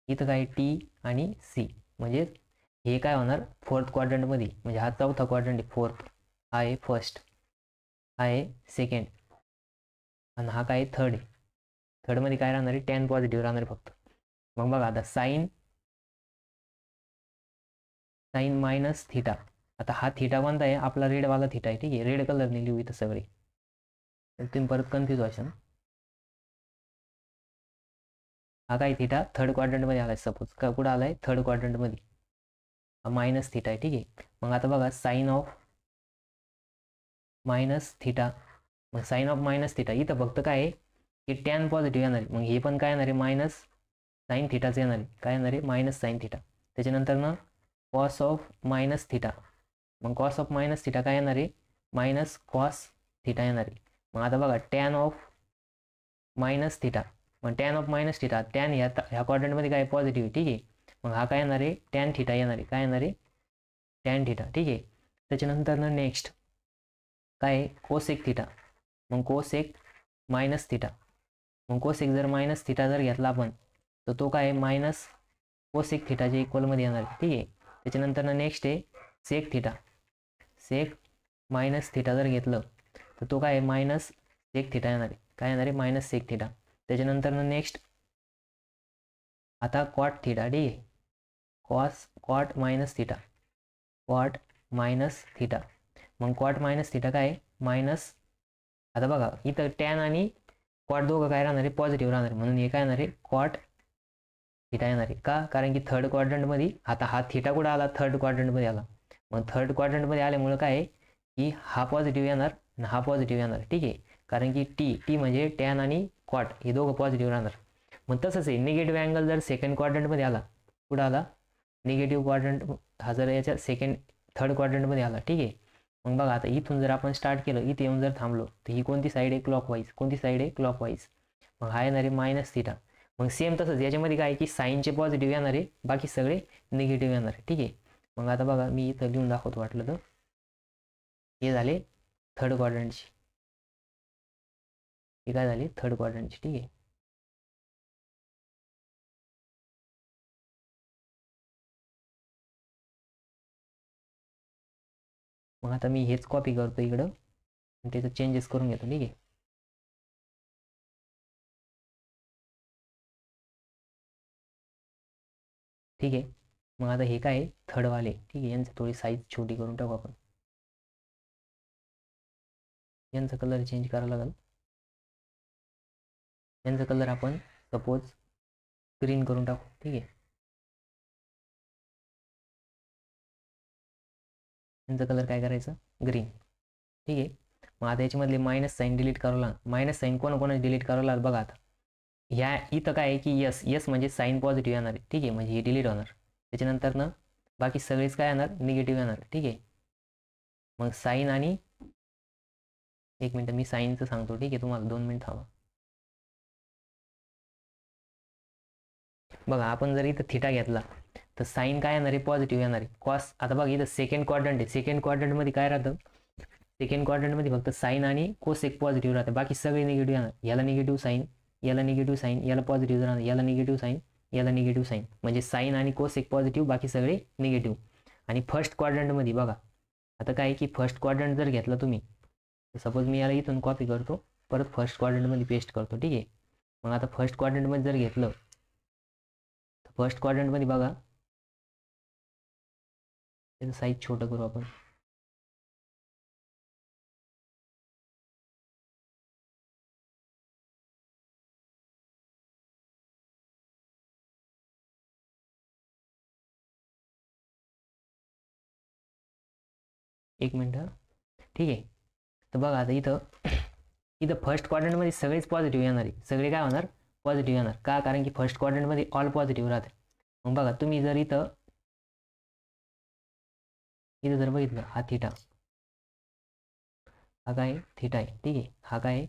इथं काय टी आणि सी, म्हणजे हे काय होणार फोर्थ क्वाड्रंटमध्ये, म्हणजे हा चौथा क्वाड्रंट आहे, फोर्थ हा आहे फर्स्ट, हा आहे सेकंड, आणि हा काय थर्ड आहे. थर्डमध्ये काय राहणार आहे, टेन पॉझिटिव्ह राहणार आहे फक्त. मग बघा आता साईन मायनस थिटा, आता हा थिटा कोणता आहे, आपला रेडवाला थिटा आहे, ठीक आहे, रेड कलरने लिहू इथं सगळे, तुम्ही परत कन्फ्यूज व्हायचं. हा काय थिटा थर्ड क्वाड्रंटमध्ये आलाय, सपोज का कुठं आलाय, थर्ड क्वाड्रंटमध्ये, हा मायनस थिटा आहे, ठीक आहे. मग आता बघा साईन ऑफ मायनस थिटा, मग साईन ऑफ मायनस थिटा इथं फक्त काय आहे की टॅन पॉझिटिव्ह येणार आहे, मग हे पण काय येणार आहे, मायनस साईन थिटाचं येणार आहे, काय येणार आहे, मायनस साईन थिटा. त्याच्यानंतर ना कॉस ऑफ मायनस थिटा, मग कॉस ऑफ मायनस थिटा काय येणार आहे, मायनस कॉस थिटा येणार आहे. मग आता बघा टॅन ऑफ मायनस थिटा, मग tan of minus theta, tan ह्या क्वाड्रंटमध्ये काय पॉझिटिव्ह, ठीक आहे. मग हा काय येणार आहे, टॅन थिटा येणार आहे, काय येणार आहे, टॅन थिटा, ठीक आहे. त्याच्यानंतर ना नेक्स्ट काय आहे, कोसेक थिटा, मग कोसेक मायनस थिटा, मग कोसेक जर मायनस थिटा जर घेतला आपण, तर तो काय मायनस कोसेक थिटाच्या इक्वलमध्ये येणार आहे, ठीक आहे. त्याच्यानंतर ना नेक्स्ट आहे सेक थिटा, सेक मायनस थिटा जर घेतलं तर तो काय मायनस सेक थिटा येणार आहे, काय येणार आहे, मायनस सेक थिटा. त्याच्यानंतर ना नेक्स्ट आता कॉट थिटा, ठीक आहे, cot minus theta, cot minus theta, मग कॉट मायनस थिटा काय मायनस, आता बघा इथं टॅन आणि कॉट दोघं काय राहणार आहे, पॉझिटिव्ह राहणार आहे, म्हणून हे काय येणार आहे, कॉट थिटा येणार आहे. का, कारण की थर्ड क्वाड्रंटमध्ये आता हा थिटा कुठं आला, थर्ड क्वाड्रंटमध्ये आला, मग थर्ड क्वाड्रंटमध्ये आल्यामुळे काय आहे की हा पॉझिटिव्ह येणार आणि हा पॉझिटिव्ह येणार, ठीक आहे, कारण की टी म्हणजे टॅन आणि कॉट हे दोघं पॉझिटिव्ह राहणार. मग तसंच आहे निगेटिव्ह अँगल जर सेकंड क्वाड्रंटमध्ये आला, कुठं आला, निगेटिव्ह क्वाड्रंट हा जर याच्या थर्ड क्वाड्रंटमध्ये आला, ठीक आहे. मग बघा आता इथून जर आपण स्टार्ट केलं, इथे येऊन जर थांबलो, तर ही कोणती साईड आहे, क्लॉकवाईज, कोणती साईड आहे, क्लॉकवाईज, मग हा येणार आहे मायनस थिटा. मग सेम तसंच याच्यामध्ये काय की साईनचे पॉझिटिव्ह येणार आहे, बाकी सगळे निगेटिव्ह येणार आहे, ठीक आहे. मग आता बघा मी इथं लिहून दाखवतो वाटलं तर, हे झाले थर्ड क्वाड्रंटची, हे काय झाले थर्ड क्वाड्रंटची, ठीक आहे. मग आता मी हेच कॉपी करतो इकडं आणि त्याचं चेंजेस करून घेतो, ठीक आहे. ठीक आहे. मग आता हे काय थर्डवाले, ठीक आहे, यांचं थोडी साईज छोटी करून टाकू आपण, यांचा कलर चेंज करावा लागेल, यांचा कलर आपण सपोज ग्रीन करून टाकू, ठीक आहे. यांचा कलर काय करायचं, ग्रीन, ठीक आहे. मग आता याच्यामधले मायनस साईन डिलीट करावं लागेल, मायनस साईन कोणाकोणाच डिलीट करावं लागेल बघा आता, ह्या इथं काय आहे की यस यस म्हणजे साईन पॉझिटिव्ह येणार आहे, ठीक आहे, म्हणजे हे डिलीट होणार. त्याच्यानंतर ना बाकी सगळेच काय येणार, निगेटिव्ह येणार, ठीक आहे. मग साईन आणि एक मिनटं मी साईनचं सांगतो, ठीक आहे, तुम्हाला 2 मिनिट थांबा. बघा आपण जर इथं थिटा घेतला तर साईन काय येणार आहे, पॉझिटिव्ह येणार आहे. कॉस आता बघा इथं सेकंड क्वाड्रंट आहे, सेकंड क्वाड्रंटमध्ये काय राहतं, सेकंड क्वाड्रंटमध्ये फक्त साईन आणि कोसेक पॉझिटिव्ह राहते, बाकी सगळे निगेटिव्ह येणार. याला निगेटिव्ह साईन, याला निगेटिव्ह साईन, याला पॉझिटिव्ह राहणार, याला निगेटिव्ह साईन, याला निगेटिव्ह साईन, म्हणजे साईन आणि कोसेक पॉझिटिव्ह, बाकी सगळे निगेटिव्ह. आणि फर्स्ट क्वाड्रंटमध्ये बघा आता काय की फर्स्ट क्वाड्रंट जर घेतला तुम्ही, सपोज मी याला इथून कॉपी करतो, परत फर्स्ट क्वाड्रंटमध्ये पेस्ट करतो, ठीक आहे. मग आता फर्स्ट क्वाड्रंटमध्ये जर घेतलं तर फर्स्ट क्वाड्रंटमध्ये बघा त्याचं साईज छोटं करू आपण. एक मिनटं, ठीक आहे. तर बघा आता इथं इथं फर्स्ट क्वाड्रंटमध्ये सगळेच पॉझिटिव्ह येणार आहे, सगळे काय होणार, पॉझिटिव्ह येणार. का, कारण की फर्स्ट क्वाड्रंटमध्ये ऑल पॉझिटिव्ह राहते. मग बघा तुम्ही जर इथं इथं जर बघितलं हा थिटा, हा काय थिटा आहे, ठीक आहे, हा काय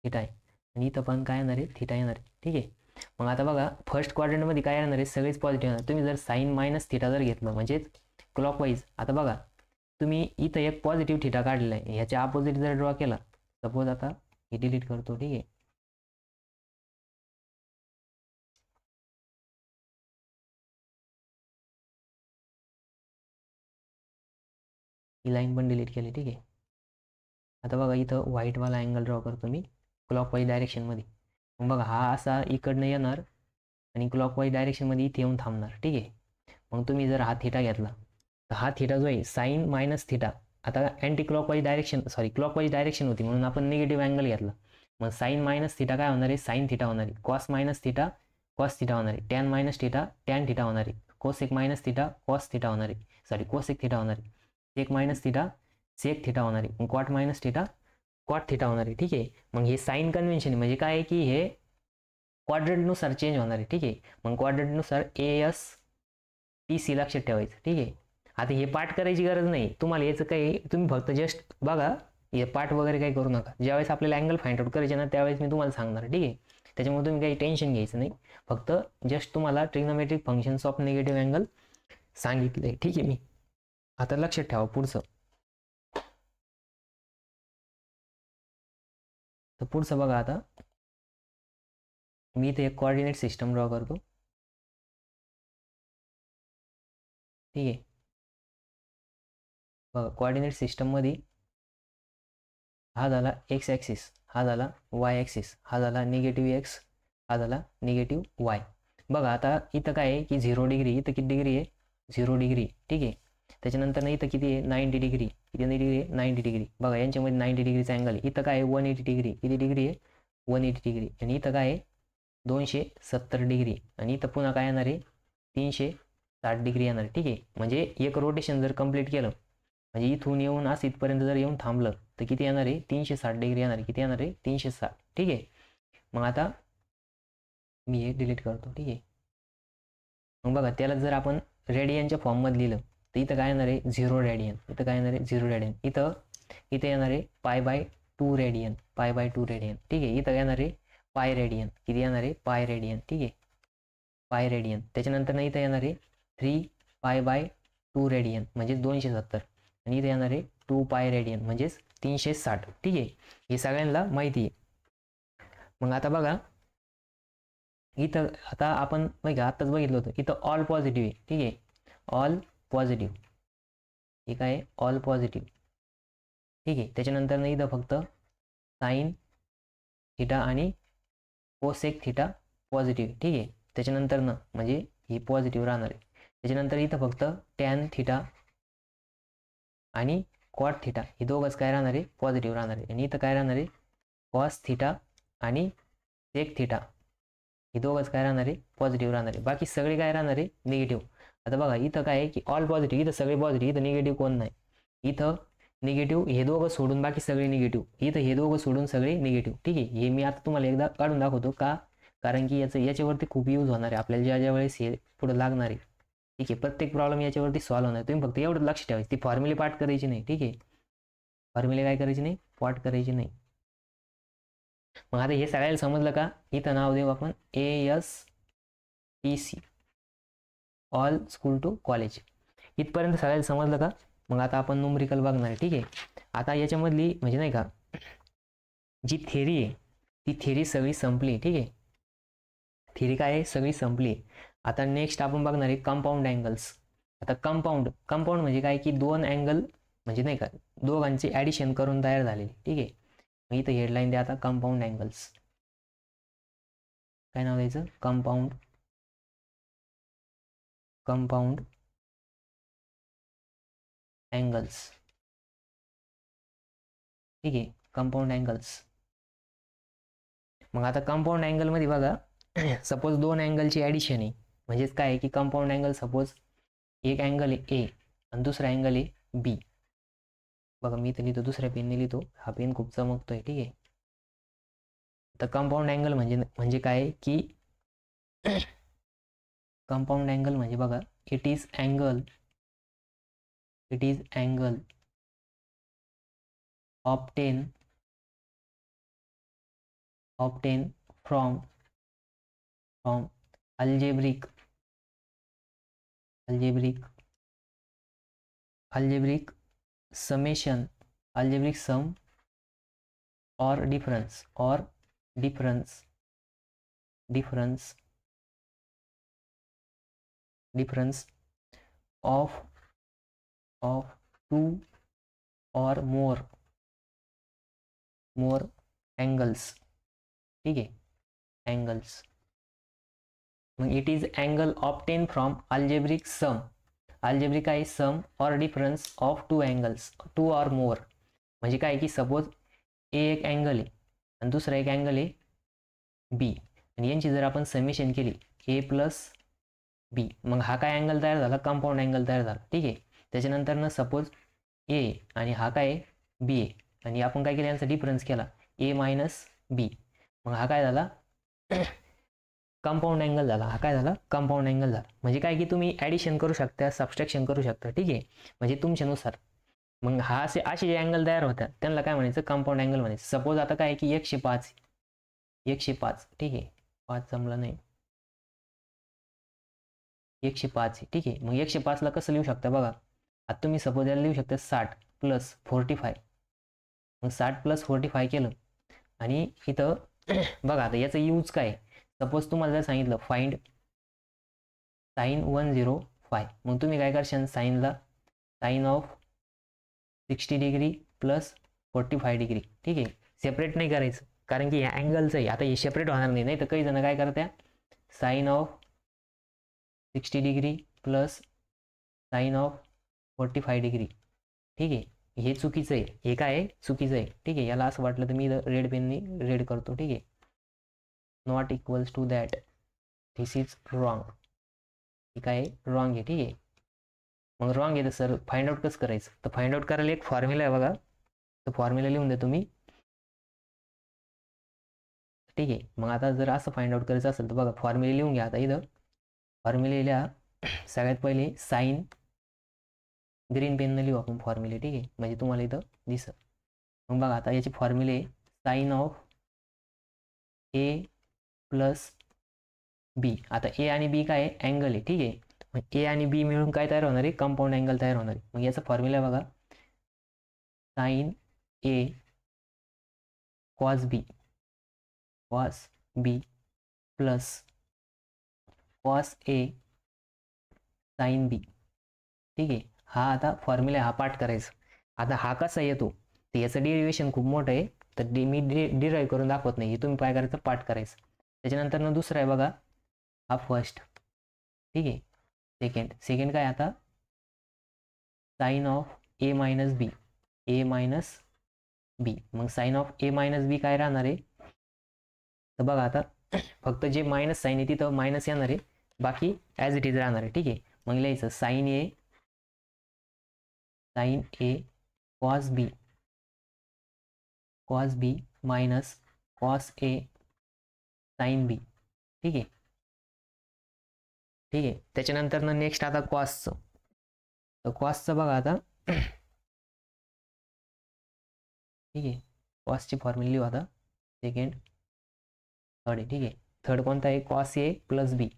थिटा आहे, आणि इथं पण काय येणार आहे, थिटा येणार आहे, ठीक आहे. मग आता बघा फर्स्ट क्वाड्रंटमध्ये काय येणार आहे, सगळेच पॉझिटिव्ह येणार. तुम्ही जर साईन मायनस थिटा जर घेतलं म्हणजेच क्लॉकवाईज, आता बघा तुम्ही इथं एक पॉझिटिव्ह थिटा काढलेला आहे, ह्याच्या अपोजिट जर ड्रॉ केला, सपोज आता हे डिलीट करतो, ठीक आहे. ही लाईन पण डिलीट केली, ठीक आहे. आता बघा इथं व्हाईटवाला अँगल ड्रॉ करतो मी क्लॉकवाईज डायरेक्शनमध्ये. मग बघा हा असा इकडनं येणार आणि क्लॉकवाईज डायरेक्शनमध्ये इथे येऊन थांबणार, ठीक आहे. मग तुम्ही जर हा थिटा घेतला तर हा थिटा जो आहे साईन मायनस थिटा, आता anti clockwise direction clockwise direction होती म्हणून आपण निगेटिव्ह अँगल घेतला. मग साईन मायनस थिटा काय होणार आहे, साईन थिटा होणार आहे. Cos minus theta cos theta होणार आहे. Tan minus theta tan theta होणार आहे. Cosec minus theta cos theta होणार आहे, कोसेक थिटा होणार आहे. Sec minus theta sec theta होणार आहे. Cot minus theta cot theta होणार आहे, ठीक आहे. मग हे साईन कन्व्हेन्शन म्हणजे काय आहे की हे क्वाड्रंटनुसार चेंज होणार आहे, ठीक आहे. मग क्वाड्रंटनुसार ASTC लक्षात ठेवायचं, ठीक आहे. आता हे पाठ करायची गरज नाही तुम्हाला, याचं काही तुम्ही फक्त जस्ट बघा, हे पाठ वगैरे काही करू नका. ज्यावेळेस आपल्याला अँगल फाइंड आउट करायचे ना त्यावेळेस मी तुम्हाला सांगणार, ठीक आहे. त्याच्यामुळे तुम्ही काही टेन्शन घ्यायचं नाही, फक्त जस्ट तुम्हाला trigonometric functions of negative angle सांगितले, ठीक आहे. मी आता लक्षात ठेवा पुढचं. तर पुढचं बघा आता मी इथे एक कोऑर्डिनेट सिस्टम ड्रॉ करतो, ठीक आहे. बघा कोऑर्डिनेट सिस्टममध्ये हा झाला एक्स ॲक्सिस, हा झाला वाय ॲक्सिस, हा झाला निगेटिव्ह एक्स, हा झाला निगेटिव्ह वाय. बघा आता इथं काय आहे की 0 डिग्री, इथं किती डिग्री आहे, 0 डिग्री, ठीक आहे. त्याच्यानंतर इथं किती आहे, 90 डिग्री, किती डिग्री आहे, 90 डिग्री. बघा यांच्यामध्ये 90 डिग्रीचा अँगल आहे. इथं काय आहे 180 डिग्री, किती डिग्री आहे, 180 डिग्री. आणि इथं काय आहे 270 डिग्री, आणि इथं पुन्हा काय येणार आहे 360 डिग्री येणार, ठीक आहे. म्हणजे एक रोटेशन जर कंप्लीट केलं म्हणजे इथून येऊन असं इथपर्यंत जर येऊन थांबलं तर किती येणार आहे, 360 डिग्री येणार आहे. किती येणार आहे, 360, ठीक आहे. मग आता मी हे डिलीट करतो, ठीक आहे. मग बघा त्याला जर आपण रेडियनच्या फॉर्ममध्ये लिहिलं तर इथं काय येणार आहे 0 रेडियन, इथं काय येणार आहे 0 रेडियन, इथं येणार आहे π/2 रेडियन, π/2 रेडियन, ठीक आहे. इथं येणार आहे पाय रेडियन, किती येणार आहे पाय रेडियन, ठीक आहे, पाय रेडियन. त्याच्यानंतर इथं येणार आहे 3π/2 रेडियन म्हणजेच 270, आणि इथे येणार आहे 2π रेडियन म्हणजेच 360, ठीक आहे. हे सगळ्यांना माहिती आहे. मग आता बघा इथं आता आपण बघा आत्ताच बघितलं होतं इथं ऑल पॉझिटिव्ह आहे, ठीक आहे, ऑल पॉझिटिव्ह, हे काय आहे ऑल पॉझिटिव्ह, ठीक आहे. त्याच्यानंतर इथं फक्त साईन थिटा आणि कोसेक थिटा पॉझिटिव्ह, ठीक आहे. त्याच्यानंतर म्हणजे ही पॉझिटिव्ह राहणार आहे. त्याच्यानंतर इथं फक्त टॅन थिटा आणि कॉट थिटा हे दोघंच काय राहणार आहे, पॉझिटिव्ह राहणार आहे. आणि इथं काय राहणार आहे कॉस थिटा आणि सेक थिटा हे दोघंच काय राहणार आहे, पॉझिटिव्ह राहणार आहे. बाकी सगळे काय राहणार आहे, निगेटिव्ह. आता बघा इथं काय आहे की ऑल पॉझिटिव्ह, इथं सगळे पॉझिटिव्ह, इथं निगेटिव्ह कोण नाही. इथं निगेटिव्ह हे दोघं सोडून बाकी सगळे निगेटिव्ह, इथं हे दोघं सोडून सगळे निगेटिव्ह, ठीक आहे. हे मी आता तुम्हाला एकदा काढून दाखवतो का, कारण की याच्यावरती खूप यूज होणार आहे आपल्याला ज्या वेळेस हे पुढे लागणार आहे. ठीक आहे, प्रत्येक प्रॉब्लेम याच्यावरती सॉल्व्ह होणार. तुम्ही फक्त एवढं लक्ष ठेवायचं, ती फॉर्म्युले पाठ करायची नाही. ठीक आहे, फॉर्म्युले काय करायची नाही, पाठ करायची नाही. मग आता हे सगळ्याला समजलं का? इथं नाव देऊ आपण ASTC, all school to college. इथपर्यंत सगळ्याला समजलं का? मग आता आपण न्यूमरिकल बघणार आहे. ठीक आहे, आता याच्यामधली म्हणजे नाही का जी थेरी आहे ती थेरी सगळी संपली. ठीक आहे, थेरी काय आहे, सगळी संपली. आता नेक्स्ट आपण बघणार आहे कंपाऊंड अँगल्स. आता कंपाऊंड म्हणजे काय की दोन अँगल म्हणजे नाही का दोघांचे ॲडिशन करून तयार झाले. ठीक आहे, मग इथं हेडलाईन द्या आता कंपाऊंड अँगल्स. काय नाव द्यायचं, कंपाऊंड अँगल्स. ठीक आहे, कंपाऊंड अँगल्स. मग आता कंपाऊंड अँगलमध्ये बघा सपोज दोन अँगलची ॲडिशन आहे. म्हणजेच काय आहे की कंपाऊंड अँगल सपोज एक अँगल आहे ए आणि दुसरा अँगल आहे बी. बघा मी इथं लिहितो, दुसऱ्या पेनने लिहितो, हा पेन खूप चमकतोय. ठीक आहे, तर कंपाऊंड अँगल म्हणजे काय की कंपाऊंड अँगल म्हणजे बघा it is angle obtain from algebraic summation, algebraic sum or difference of two or more angles. ठीक आहे, angles. मग it is angle obtain from algebraic sum. Algebraic आहे sum or difference of two angles, two or more. म्हणजे काय की suppose ए एक angle आहे आणि दुसरा एक अँगल आहे बी, आणि यांची जर आपण समेशन केली ए प्लस बी, मग हा काय अँगल तयार झाला, कंपाऊंड अँगल तयार झाला. ठीक आहे, त्याच्यानंतर ना सपोज ए आणि हा काय बी आहे आणि आपण काय केलं यांचा डिफरन्स केला ए मायनस बी, मग हा काय झाला कंपाऊंड अँगल झाला. हा काय झाला, कंपाऊंड अँगल झाला. म्हणजे काय की तुम्ही ॲडिशन करू शकता, सबस्ट्रॅक्शन करू शकता. ठीक आहे, म्हणजे तुमच्यानुसार. मग हा असे जे अँगल तयार होतात त्यांना काय म्हणायचं, कंपाऊंड अँगल म्हणायचं. सपोज आता काय की 105. ठीक आहे, 5 जमलं नाही, 105 आहे. ठीक आहे, मग 105ला कसं लिहू शकता बघा, आता तुम्ही सपोज याला लिहू शकता 60 प्लस 45. मग 60 प्लस 45 केलं आणि इथं बघा आता याचा यूज काय. सपोज तुम्हाला जर सांगितलं फाइंड साइन 105, मग तुम्ही काय करशाल, साईनला sine of 60 degree plus 45 degree. ठीक आहे, सेपरेट नाही करायचं कारण की ह्या अँगलचं आहे. आता हे सेपरेट होणार नाही, तर काही जण काय करत्या sine of 60 degree plus sine of 45 degree. ठीक आहे, हे चुकीचं आहे, हे काय आहे, चुकीचं आहे. ठीक आहे, याला असं वाटलं तर मी रेड पेननी रेड करतो. ठीक आहे, not equals to that, this is wrong. ठीक आहे, रॉंग आहे. ठीक आहे, मग रॉंग आहे तर सर फाइंड आउट कसं करायचं, तर फाइंड आउट करायला एक फॉर्म्युला आहे बघा, तो फॉर्म्युला लिहून द्या तुम्ही. ठीक आहे, मग आता जर असं फाइंड आउट करायचं असेल तर बघा फॉर्म्युले लिहून घ्या. आता इथं फॉर्म्युले लिहा. सगळ्यात पहिले साइन, ग्रीन पेननं लिहू आपण फॉर्म्युले. ठीक आहे, म्हणजे तुम्हाला इथं दिसत. मग बघा आता याची फॉर्म्युले साइन ऑफ ए प्लस बी. आता ए आणि बी काय आहे, अँगल आहे. ठीक आहे, मग ए आणि बी मिळून काय तयार होणार आहे, कंपाऊंड अँगल तयार होणार आहे. मग याचा फॉर्म्युला बघा sign A cos B plus cos A sine B. ठीक आहे, हा आता फॉर्म्युला हा पाठ करायचा. आता हा कसा येतो तर याचं डेरिवेशन खूप मोठं आहे, तर मी डिराईव्ह करून दाखवत नाही, हे तुम्ही काय करायचं, पाठ करायचं. त्याच्यानंतर ना दुसरा आहे बघा हा फर्स्ट. ठीक आहे, सेकंड काय आता साइन ऑफ ए मायनस बी. मग साइन ऑफ ए मायनस बी काय राहणार आहे, तर बघा आता फक्त जे मायनस साईन आहे तिथं मायनस येणार आहे, बाकी ॲज इट इज राहणार आहे. ठीक आहे, मग लिहायचं sign A cos B minus cos A sine B. ठीक आहे. ठीक आहे, त्याच्यानंतर नेक्स्ट आता कॉसचं. तर कॉसचं बघा आता. ठीक आहे, कॉसची फॉर्म्युला लिहू आता. सेकंड थर्ड आहे. ठीक आहे, थर्ड कोणता आहे? कॉस ए प्लस बी.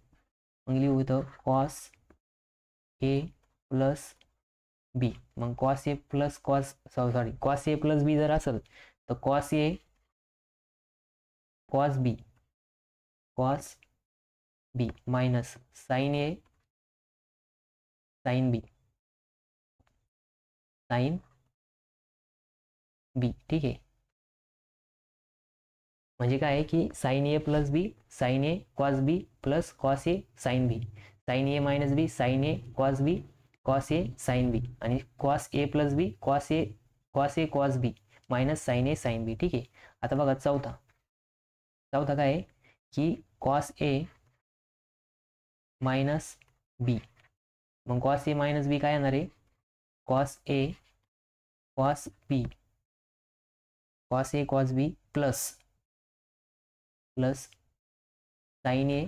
मग लिहू इथं कॉस ए प्लस बी. मग cos A plus cos A plus बी जर असेल तर cos A cos B minus sign A sine B. ठीक आहे, म्हणजे काय आहे की sign A plus B sign A cos B plus cos A sine B, sign A minus B sign A cos A sine B, आणि cos A plus B cos A cos B minus sign A sine B. ठीक आहे, आता बघा चौथा काय आहे की cos A minus बी. मग कॉस ए मायनस बी काय येणार आहे? Cos A cos A cos B plus sign A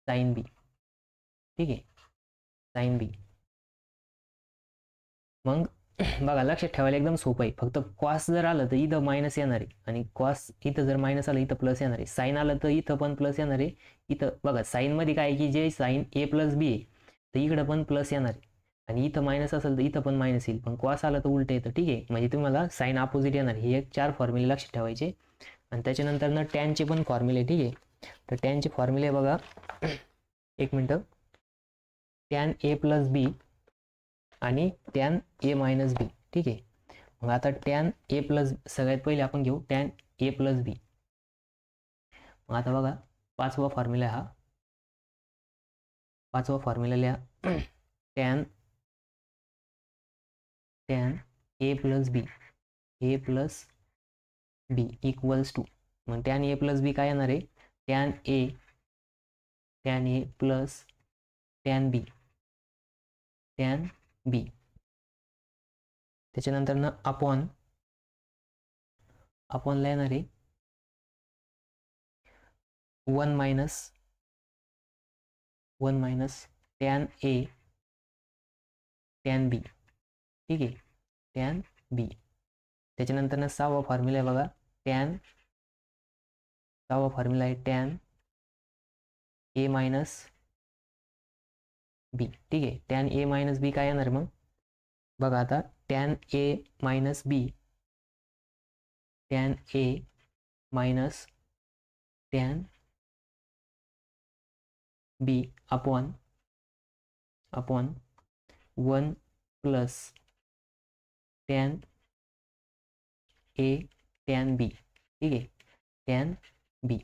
sine B. ठीक आहे, साइन बी. मग बघा लक्षात ठेवायला एकदम सोपं आहे. फक्त कॉस जर आलं तर इथं मायनस येणार आहे, आणि कॉस इथं जर मायनस आलं इथं प्लस येणार आहे. साइन आलं तर इथं पण प्लस येणार आहे. इथं बघा साईनमध्ये काय आहे की जे साइन ए प्लस बी आहे तर इकडं पण प्लस येणार आहे, आणि इथं मायनस असेल तर इथं पण मायनस येईल. पण कॉस आलं तर उलट येतं. ठीक आहे, म्हणजे तुम्हाला साइन अपोजिट येणार. हे एक 4 फॉर्म्युले लक्षात ठेवायचे. आणि त्याच्यानंतर टॅनचे पण फॉर्म्युले. ठीक आहे, तर टॅनचे फॉर्म्युले बघा. एक मिनटं. टॅन ए प्लस बी आणि टॅन ए मायनस बी. ठीक आहे, मग आता टॅन ए प्लस सगळ्यात पहिले आपण घेऊ टॅन ए प्लस बी. मग आता बघा पाचवा फॉर्म्युला हा. पाचवा फॉर्म्युला लिहा. Tan A plus B equals to. मग टॅन ए प्लस बी काय येणार आहे? Tan A plus tan B. त्याच्यानंतर ना अपॉनला येणार आहे 1 minus tan A tan B. ठीक आहे, टॅन बी. त्याच्यानंतर ना सहावा फॉर्म्युला आहे बघा. सहावा फॉर्म्युला आहे टॅन ए मायनस बी. ठीक आहे, टॅन ए मायनस बी काय येणार मग बघा आता. Tan A minus B tan A minus tan B upon 1 plus tan A tan B. ठीक आहे, टॅन बी.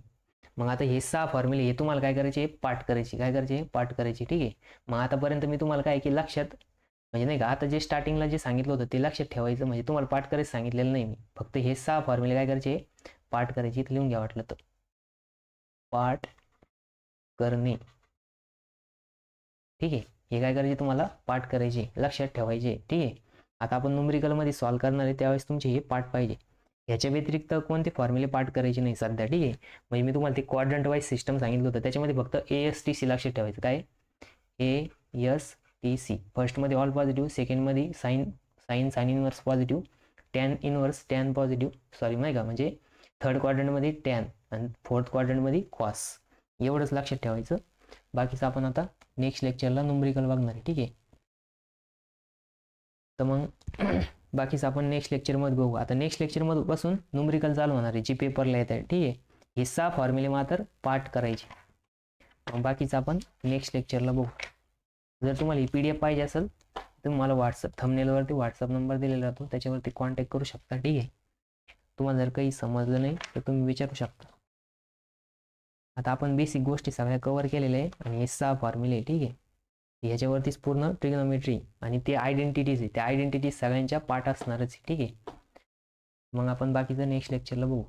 मग आता हे 6 फॉर्म्युले हे तुम्हाला काय करायचे? पाठ करायचे. ठीक आहे, मग आतापर्यंत मी तुम्हाला काय की लक्षात म्हणजे नाही का आता जे स्टार्टिंगला जे सांगितलं होतं ते लक्षात ठेवायचं. म्हणजे तुम्हाला पाठ करायचं सांगितलेलं नाही मी. फक्त हे 6 फॉर्म्युले काय करायचे? पाठ करायचे. इथं लिहून घ्या वाटलं तर. पाठ करणे. ठीक आहे, हे काय करायचे? तुम्हाला पाठ करायचे, लक्षात ठेवायचे. ठीक आहे, आता आपण न्यूमेरिकलमध्ये सॉल्व्ह करणार आहे त्यावेळेस तुमचे हे पाठ पाहिजे. ह्याच्या व्यतिरिक्त कोणते फॉर्म्युले पाठ करायचे नाही सध्या. ठीक आहे, म्हणजे मी तुम्हाला ते क्वाड्रंट वाईज सिस्टम सांगितलं होतं त्याच्यामध्ये फक्त ASTC लक्षात ठेवायचं. काय ASTC? फर्स्टमध्ये ऑल पॉझिटिव्ह, सेकंडमध्ये sine inverse positive, tan inverse tan positive sorry नाही का, म्हणजे थर्ड क्वाड्रंटमध्ये टॅन आणि फोर्थ क्वाड्रंटमध्ये कॉस. एवढंच लक्षात ठेवायचं. बाकीचं आपण आता नेक्स्ट लेक्चरला न्यूमेरिकल बघणार आहे. ठीक आहे, तर मग बाकीचं आपण नेक्स्ट लेक्चरमध्ये बघू. आता नेक्स्ट लेक्चरमध्ये बसून न्यूमेरिकल चालू होणार आहे जी पेपरला येत आहे. ठीक आहे, हे 6 फॉर्म्युले मात्र पाठ करायचे. मग बाकीचं आपण नेक्स्ट लेक्चरला बघू. जर तुम्हाला ही PDF पाहिजे असेल तर मला थंबनेलवरती व्हॉट्सअप नंबर दिलेला राहतो, त्याच्यावरती कॉन्टॅक्ट करू शकता. ठीक आहे, तुम्हाला जर काही समजलं नाही तर तुम्ही विचारू शकता. आता आपण बेसिक गोष्टी सगळ्या कव्हर केलेल्या आहे आणि हे 6 फॉर्म्युले. ठीक आहे, ह्याच्यावरतीच पूर्ण ट्रिग्नोमेट्री आणि ते आयडेंटिटीज आहे, त्या आयडेंटिटीज सगळ्यांच्या पाठ असणारच. ठीक आहे, मग आपण बाकीचं नेक्स्ट लेक्चरला बघू.